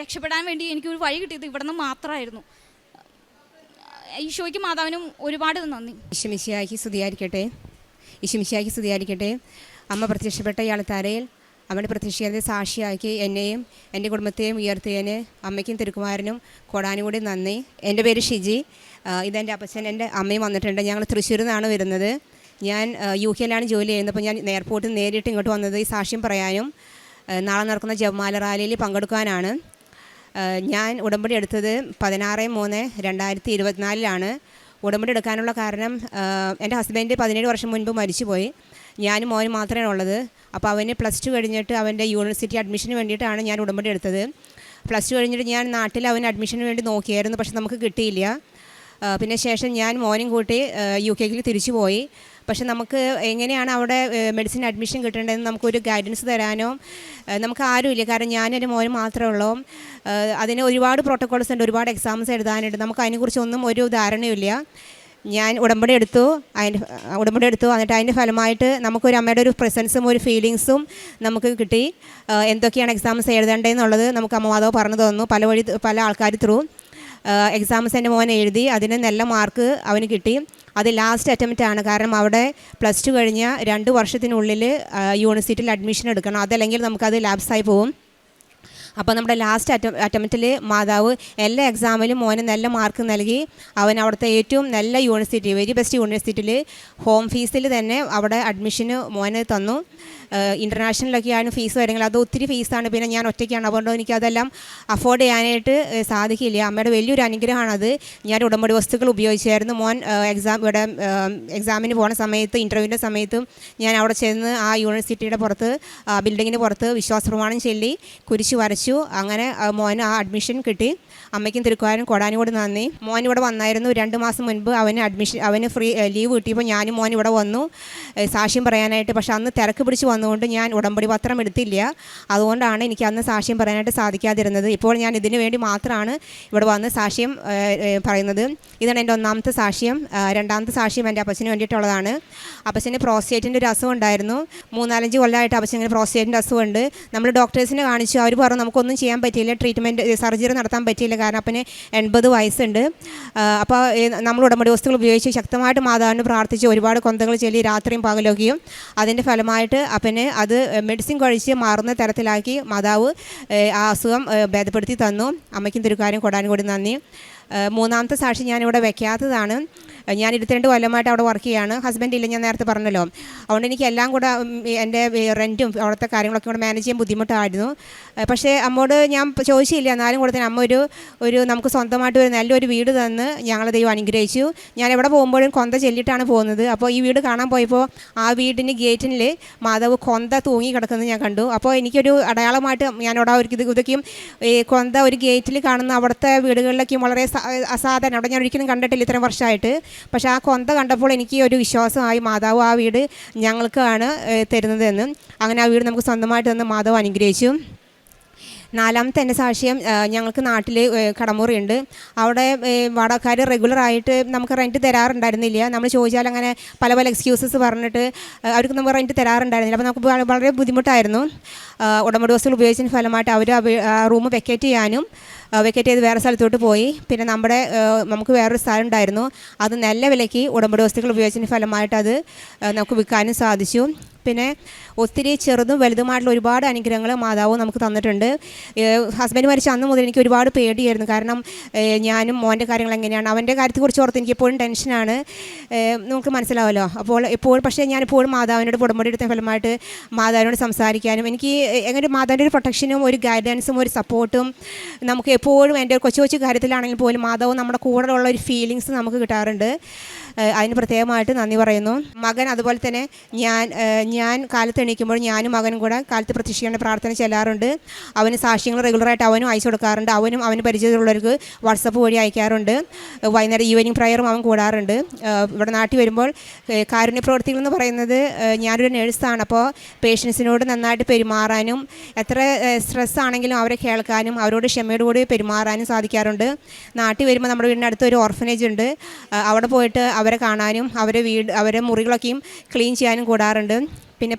D: രക്ഷപ്പെടാൻ വേണ്ടി എനിക്കൊരു വഴി കിട്ടിയത് ഇവിടെ നിന്ന് മാത്രമായിരുന്നു. ഈശോയ്ക്ക് മാതാവിനും ഒരുപാട് നന്ദി.
E: ഈശോമിശിഹായ്ക്ക് സ്തുതിയായിരിക്കട്ടെ. അമ്മ പ്രത്യക്ഷപ്പെട്ട ഈ ആൾത്താരയിൽ അമ്മയുടെ പ്രത്യക്ഷീകരണത്തെ സാക്ഷിയാക്കി എന്നെയും എൻ്റെ കുടുംബത്തെയും ഉയർത്തിയതിന് അമ്മയ്ക്കും തിരുക്കുമാരനും കോടാനുകൂടി നന്ദി. എൻ്റെ പേര് ഷിജി. ഇതെൻ്റെ അപ്പച്ചൻ, എൻ്റെ അമ്മയും വന്നിട്ടുണ്ട്. ഞങ്ങൾ തൃശ്ശൂരിൽ നിന്നാണ് വരുന്നത്. ഞാൻ UK-യിലാണ് ജോലി ചെയ്യുന്നത്. അപ്പോൾ ഞാൻ എയർപോർട്ടിൽ നേരിട്ട് ഇങ്ങോട്ട് വന്നത് ഈ സാക്ഷ്യം പറയാനും നാളെ നടക്കുന്ന ജപമാല റാലിയിൽ പങ്കെടുക്കാനാണ്. ഞാൻ ഉടമ്പടി എടുത്തത് 16/3/2024 ഉടമ്പടി എടുക്കാനുള്ള കാരണം എൻ്റെ ഹസ്ബൻഡ് 17 വർഷം മുൻപ് മരിച്ചുപോയി. ഞാനും മോനും മാത്രമേ ഉള്ളത്. അപ്പോൾ അവന് +2 കഴിഞ്ഞിട്ട് അവൻ്റെ യൂണിവേഴ്സിറ്റി അഡ്മിഷന് വേണ്ടിയിട്ടാണ് ഞാൻ ഉടമ്പടി എടുത്തത്. +2 കഴിഞ്ഞിട്ട് ഞാൻ നാട്ടിൽ അവന് അഡ്മിഷന് വേണ്ടി നോക്കിയായിരുന്നു, പക്ഷെ നമുക്ക് കിട്ടിയില്ല. പിന്നെ ശേഷം ഞാൻ മോനും കൂട്ടി UK-ക്ക് തിരിച്ചു പോയി. പക്ഷെ നമുക്ക് എങ്ങനെയാണ് അവിടെ മെഡിസിൻ അഡ്മിഷൻ കിട്ടേണ്ടതെന്ന് നമുക്കൊരു ഗൈഡൻസ് തരാനോ നമുക്ക് ആരുമില്ല. കാരണം ഞാൻ എൻ്റെ മോനും മാത്രമേ ഉള്ളൂ. അതിന് ഒരുപാട് പ്രോട്ടോക്കോൾസ് ഉണ്ട്, ഒരുപാട് എക്സാംസ് എഴുതാനുണ്ട്. നമുക്ക് അതിനെക്കുറിച്ചൊന്നും ഒരു ധാരണയില്ല. ഞാൻ ഉടമ്പടി എടുത്തു. എന്നിട്ട് അതിൻ്റെ ഫലമായിട്ട് നമുക്കൊരു അമ്മയുടെ ഒരു പ്രസൻസും ഒരു ഫീലിങ്സും നമുക്ക് കിട്ടി. എന്തൊക്കെയാണ് എക്സാംസ് എഴുതേണ്ടതെന്നുള്ളത് നമുക്ക് അമ്മ മാതാവ് പറഞ്ഞു തന്നു. പല ആൾക്കാർ ത്രൂ എക്സാംസ് എൻ്റെ മോൻ എഴുതി. അതിന് നല്ല മാർക്ക് അവന് കിട്ടി. അത് ലാസ്റ്റ് അറ്റംപ്റ്റാണ്. കാരണം അവിടെ +2 കഴിഞ്ഞ 2 വർഷത്തിനുള്ളിൽ യൂണിവേഴ്സിറ്റിയിൽ അഡ്മിഷൻ എടുക്കണം. അതല്ലെങ്കിൽ നമുക്കത് ലാപ്സായി പോകും. അപ്പോൾ നമ്മുടെ ലാസ്റ്റ് അറ്റംപ്റ്റിൽ മാതാവ് എല്ലാ എക്സാമിലും മോന് നല്ല മാർക്ക് നൽകി. അവൻ അവിടുത്തെ ഏറ്റവും നല്ല യൂണിവേഴ്സിറ്റി, വെരി ബെസ്റ്റ് യൂണിവേഴ്സിറ്റിയിൽ ഹോം ഫീസിൽ തന്നെ അവിടെ അഡ്മിഷന് മോന് തന്നു. ഇൻ്റർനാഷണലൊക്കെയാണ് ഫീസ് വരുന്നത്, അത് ഒത്തിരി ഫീസാണ്. പിന്നെ ഞാൻ ഒറ്റയ്ക്കാണ്, അതുകൊണ്ട് എനിക്കതെല്ലാം അഫോർഡ് ചെയ്യാനായിട്ട് സാധിക്കില്ല. അമ്മയുടെ വലിയൊരു അനുഗ്രഹമാണത്. ഞാൻ ഉടമ്പടി വസ്തുക്കൾ ഉപയോഗിച്ചായിരുന്നു. മോൻ എക്സാമിന് പോണ സമയത്ത്, ഇൻ്റർവ്യൂവിൻ്റെ സമയത്തും ഞാൻ അവിടെ ചെന്ന് ആ യൂണിവേഴ്സിറ്റിയുടെ പുറത്ത്, ബിൽഡിങ്ങിന് പുറത്ത് വിശ്വാസ പ്രമാണം ചൊല്ലി കുരിശ് വരച്ചു. സാധിച്ചു. അങ്ങനെ മോന് ആ അഡ്മിഷൻ കിട്ടി. അമ്മയ്ക്കും തിരുക്കുവാനും കൊടാനും നന്ദി. മോൻ ഇവിടെ വന്നായിരുന്നു 2 മാസം മുൻപ്. അവന് ഫ്രീ ലീവ് കിട്ടിയപ്പോൾ ഞാനും മോൻ ഇവിടെ വന്നു സാക്ഷ്യം പറയാനായിട്ട്. പക്ഷെ അന്ന് തിരക്ക് പിടിച്ച് വന്നുകൊണ്ട് ഞാൻ ഉടമ്പടി പത്രം എടുത്തില്ല. അതുകൊണ്ടാണ് എനിക്ക് അന്ന് സാക്ഷ്യം പറയാനായിട്ട് സാധിക്കാതിരുന്നത്. ഇപ്പോൾ ഞാൻ ഇതിനു വേണ്ടി മാത്രമാണ് ഇവിടെ വന്ന് സാക്ഷ്യം പറയുന്നത്. ഇതാണ് എൻ്റെ 1ാമത്തെ സാക്ഷ്യം. 2ാമത്തെ സാക്ഷ്യം എൻ്റെ അപ്പച്ചന് വേണ്ടിയിട്ടുള്ളതാണ്. അപ്പച്ചന് പ്രോസ്റ്റേറ്റിൻ്റെ ഒരു അസുഖം ഉണ്ടായിരുന്നു. 3-4 കൊല്ലമായിട്ട് അപ്പച്ചന് പ്രോസ്റ്റേറ്റിൻ്റെ അസുഖമുണ്ട്. നമ്മൾ ഡോക്ടേഴ്സിനെ കാണിച്ചു. അവർ പറഞ്ഞു നമുക്കൊന്നും ചെയ്യാൻ പറ്റിയില്ല, ട്രീറ്റ്മെൻറ്റ് സർജറി നടത്താൻ പറ്റിയില്ല, കാരണം അപ്പന് 80 വയസ്സുണ്ട്. അപ്പോൾ നമ്മൾ ഉടമ്പടി വസ്തുക്കൾ ഉപയോഗിച്ച് ശക്തമായിട്ട് മാതാവിന് പ്രാർത്ഥിച്ച് ഒരുപാട് കൊന്തകൾ ചൊല്ലി രാത്രിയും പകലൊക്കെയും അതിൻ്റെ ഫലമായിട്ട് അപ്പന് അത് മെഡിസിൻ കഴിച്ച് മാറുന്ന തരത്തിലാക്കി മാതാവ് ആ അസുഖം ഭേദപ്പെടുത്തി തന്നു. അമ്മയ്ക്കും തിരുക്കാനും കൊടാനും കൂടി നന്ദി. 3ാമത്തെ സാക്ഷി ഞാനിവിടെ വെക്കാത്തതാണ്. ഞാൻ 22 കൊല്ലമായിട്ട് അവിടെ വർക്ക് ചെയ്യുകയാണ്. ഹസ്ബൻഡ് ഇല്ല, ഞാൻ നേരത്തെ പറഞ്ഞല്ലോ. അതുകൊണ്ട് എനിക്ക് എല്ലാം കൂടെ എൻ്റെ റെൻറ്റും അവിടുത്തെ കാര്യങ്ങളൊക്കെ കൂടെ മാനേജ് ചെയ്യാൻ ബുദ്ധിമുട്ടായിരുന്നു. പക്ഷേ അമ്മോട് ഞാൻ ചോദിച്ചില്ല, എന്നാലും കൂടെ തന്നെ അമ്മ ഒരു നമുക്ക് സ്വന്തമായിട്ട് ഒരു നല്ലൊരു വീട് തന്ന് ഞങ്ങളെ ദൈവം അനുഗ്രഹിച്ചു. ഞാൻ എവിടെ പോകുമ്പോഴും കൊന്ത ചെല്ലിയിട്ടാണ് പോകുന്നത്. അപ്പോൾ ഈ വീട് കാണാൻ പോയപ്പോൾ ആ വീടിന് ഗേറ്റിൽ മാതാവ് കൊന്ത തൂങ്ങി കിടക്കുന്നത് ഞാൻ കണ്ടു. അപ്പോൾ എനിക്കൊരു അടയാളമായിട്ട് ഞാനവിടെ ഇതൊക്കെയും ഈ കൊന്ത ഒരു ഗേറ്റിൽ കാണുന്ന അവിടുത്തെ വീടുകളിലൊക്കെയും വളരെ അസാധാരണ. അവിടെ ഞാൻ ഒരിക്കലും കണ്ടിട്ടില്ല ഇത്രയും വർഷമായിട്ട്. പക്ഷേ ആ കൊന്ത കണ്ടപ്പോൾ എനിക്ക് ഒരു വിശ്വാസമായി, മാതാവ് ആ വീട് ഞങ്ങൾക്കാണ് തരുന്നതെന്ന്. അങ്ങനെ ആ വീട് നമുക്ക് സ്വന്തമായിട്ട് തന്ന് മാതാവ് അനുഗ്രഹിച്ചു. 4ാമത്തെ എൻ്റെ സാക്ഷ്യം, ഞങ്ങൾക്ക് നാട്ടിൽ കടമുറിയുണ്ട്. അവിടെ വാടകക്കാർ റെഗുലറായിട്ട് നമുക്ക് റെൻറ്റ് തരാറുണ്ടായിരുന്നില്ല. നമ്മൾ ചോദിച്ചാൽ അങ്ങനെ പല എക്സ്ക്യൂസസ് പറഞ്ഞിട്ട് അവർക്ക് നമുക്ക് റെൻറ്റ് തരാറുണ്ടായിരുന്നില്ല. അപ്പോൾ നമുക്ക് വളരെ ബുദ്ധിമുട്ടായിരുന്നു. ഉടമ്പടി വസ്തുക്കൾ ഉപയോഗിച്ചതിന് ഫലമായിട്ട് അവർ ആ റൂം വെക്കേറ്റ് ചെയ്ത് വേറെ സ്ഥലത്തോട്ട് പോയി. പിന്നെ നമുക്ക് വേറൊരു സ്ഥലം ഉണ്ടായിരുന്നു, അത് നല്ല വിലയ്ക്ക് ഉടമ്പടി വസ്തുക്കൾ ഉപയോഗിച്ചതിന് ഫലമായിട്ട് അത് നമുക്ക് വിൽക്കാനും സാധിച്ചു. പിന്നെ ഒത്തിരി ചെറുതും വലുതുമായിട്ടുള്ള ഒരുപാട് അനുഗ്രഹങ്ങൾ മാതാവ് നമുക്ക് തന്നിട്ടുണ്ട്. ഹസ്ബൻഡ് മരിച്ച അന്ന് മുതൽ എനിക്ക് ഒരുപാട് പേടിയായിരുന്നു. കാരണം ഞാനും മോൻ്റെ കാര്യങ്ങൾ എങ്ങനെയാണ്, അവൻ്റെ കാര്യത്തെക്കുറിച്ച് ഓർത്ത് എനിക്ക് എപ്പോഴും ടെൻഷനാണ്. നമുക്ക് മനസ്സിലാവുമല്ലോ. അപ്പോൾ പക്ഷേ ഞാനിപ്പോഴും മാതാവിനോട് ഉടമ്പടി എടുത്ത ഫലമായിട്ട് മാതാവിനോട് സംസാരിക്കാനും എനിക്ക് എങ്ങനെ മാതാവിൻ്റെ ഒരു പ്രൊട്ടക്ഷനും ഒരു ഗൈഡൻസും ഒരു സപ്പോർട്ടും നമുക്ക് എപ്പോഴും എൻ്റെ കൊച്ചു കാര്യത്തിലാണെങ്കിൽ പോലും മാതാവ് നമ്മുടെ കൂടെ ഉള്ള ഒരു നമുക്ക് കിട്ടാറുണ്ട്. അതിന് പ്രത്യേകമായിട്ട് നന്ദി പറയുന്നു. മകൻ അതുപോലെ തന്നെ ഞാൻ കാലത്ത് എണീക്കുമ്പോൾ ഞാനും മകനും കൂടെ കാലത്ത് പ്രതീക്ഷിക്കേണ്ട പ്രാർത്ഥന ചെല്ലാറുണ്ട്. അവന് സാക്ഷ്യങ്ങൾ റെഗുലറായിട്ട് അവനും അയച്ചു കൊടുക്കാറുണ്ട്. അവന് പരിചയമുള്ളവർക്ക് വാട്സപ്പ് വഴി അയക്കാറുണ്ട്. വൈകുന്നേരം ഈവനിങ് പ്രയറും അവൻ കൂടാറുണ്ട്. ഇവിടെ നാട്ടിൽ വരുമ്പോൾ കാരുണ്യ പ്രവർത്തികൾ എന്ന് പറയുന്നത്, ഞാനൊരു നേഴ്സാണ്. അപ്പോൾ പേഷ്യൻസിനോട് നന്നായിട്ട് പെരുമാറാനും എത്ര സ്ട്രെസ് ആണെങ്കിലും അവരെ കേൾക്കാനും അവരോട് ക്ഷമയോടുകൂടി പെരുമാറാനും സാധിക്കാറുണ്ട്. നാട്ടിൽ വരുമ്പോൾ നമ്മുടെ വീടിനടുത്ത് ഒരു ഓർഫനേജ് ഉണ്ട്. അവിടെ പോയിട്ട് അവരെ കാണാനും അവരെ മുറികളൊക്കെയും ക്ലീൻ ചെയ്യാനും കൂടാറുണ്ട്. പിന്നെ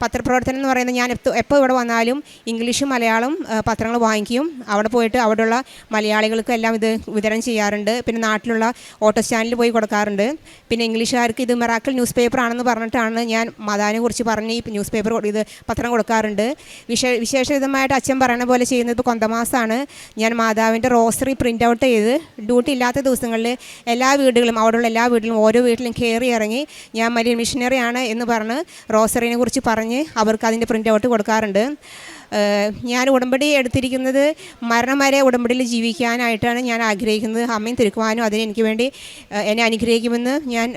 E: പത്രപ്രവർത്തനം എന്ന് പറയുന്നത്, ഞാൻ എപ്പോൾ ഇവിടെ വന്നാലും ഇംഗ്ലീഷും മലയാളം പത്രങ്ങൾ വാങ്ങിക്കും. അവിടെ പോയിട്ട് അവിടെയുള്ള മലയാളികൾക്കെല്ലാം ഇത് വിതരണം ചെയ്യാറുണ്ട്. പിന്നെ നാട്ടിലുള്ള ഓട്ടോ സ്റ്റാൻഡിൽ പോയി കൊടുക്കാറുണ്ട്. പിന്നെ ഇംഗ്ലീഷുകാർക്ക് ഇത് മിറാക്കിൾ ന്യൂസ് പേപ്പർ ആണെന്ന് പറഞ്ഞിട്ടാണ് ഞാൻ മാതാവിനെ കുറിച്ച് പറഞ്ഞ് ഈ ന്യൂസ് പേപ്പർ പത്രം കൊടുക്കാറുണ്ട്. വിശേഷവിധമായിട്ട് അച്ഛൻ പറയുന്ന പോലെ ചെയ്യുന്നത് ഇപ്പോൾ കൊന്തമാസമാണ്. ഞാൻ മാതാവിൻ്റെ റോസറി പ്രിൻ്റ് ഔട്ട് ചെയ്ത് ഡ്യൂട്ടി ഇല്ലാത്ത ദിവസങ്ങളിൽ അവിടെയുള്ള എല്ലാ വീട്ടിലും ഓരോ വീട്ടിലും കയറി ഇറങ്ങി ഞാൻ മരിയൻ മിഷനറിയാണ് എന്ന് പറഞ്ഞ് റോസറിനെ കുറിച്ച് പറഞ്ഞ് അവർക്ക് അതിൻ്റെ പ്രിൻ്റ് ഔട്ട് കൊടുക്കാറുണ്ട്. ഞാൻ ഉടമ്പടി എടുത്തിരിക്കുന്നത് മരണം വരെ ഉടമ്പടിയിൽ ജീവിക്കാനായിട്ടാണ് ഞാൻ ആഗ്രഹിക്കുന്നത്. അമ്മയും തിരുക്കുവാനും അതിന് എനിക്ക് വേണ്ടി എന്നെ അനുഗ്രഹിക്കുമെന്ന് ഞാൻ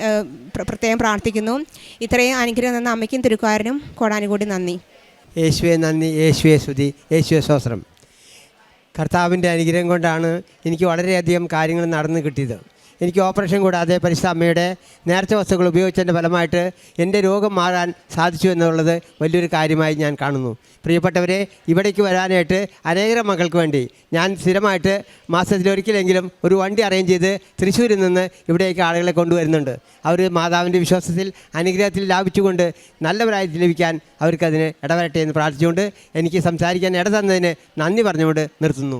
E: പ്രത്യേകം പ്രാർത്ഥിക്കുന്നു. ഇത്രയും അനുഗ്രഹം തന്ന അമ്മയ്ക്കും തിരുക്കുവാരനും കൊടാനുകൂടി നന്ദി.
F: യേശുവെ നന്ദി, യേശുവെ സ്തുതി, യേശുവെ സ്തോത്രം. കർത്താവിൻ്റെ അനുഗ്രഹം കൊണ്ടാണ് എനിക്ക് വളരെയധികം കാര്യങ്ങൾ നടന്നു കിട്ടിയത്. എനിക്ക് ഓപ്പറേഷൻ കൂടാതെ പരിശുദ്ധ അമ്മയുടെ നേർച്ച വസ്തുക്കൾ ഉപയോഗിച്ചതിൻ്റെ ഫലമായിട്ട് എൻ്റെ രോഗം മാറാൻ സാധിച്ചു എന്നുള്ളത് വലിയൊരു കാര്യമായി ഞാൻ കാണുന്നു. പ്രിയപ്പെട്ടവരെ, ഇവിടേക്ക് വരാനായിട്ട് അനേകം മക്കൾക്ക് വേണ്ടി ഞാൻ സ്ഥിരമായിട്ട് മാസത്തിലൊരിക്കലെങ്കിലും ഒരു വണ്ടി അറേഞ്ച് ചെയ്ത് തൃശ്ശൂരിൽ നിന്ന് ഇവിടേക്ക് ആളുകളെ കൊണ്ടുവരുന്നുണ്ട്. അവർ മാതാവിൻ്റെ വിശ്വാസത്തിൽ അനുഗ്രഹത്തിൽ ലാഭിച്ചുകൊണ്ട് നല്ലവരായി ലഭിക്കാൻ അവർക്കതിന് ഇടവരട്ടെ എന്ന് പ്രാർത്ഥിച്ചുകൊണ്ട് എനിക്ക് സംസാരിക്കാൻ ഇട തന്നതിന് നന്ദി പറഞ്ഞുകൊണ്ട് നിർത്തുന്നു.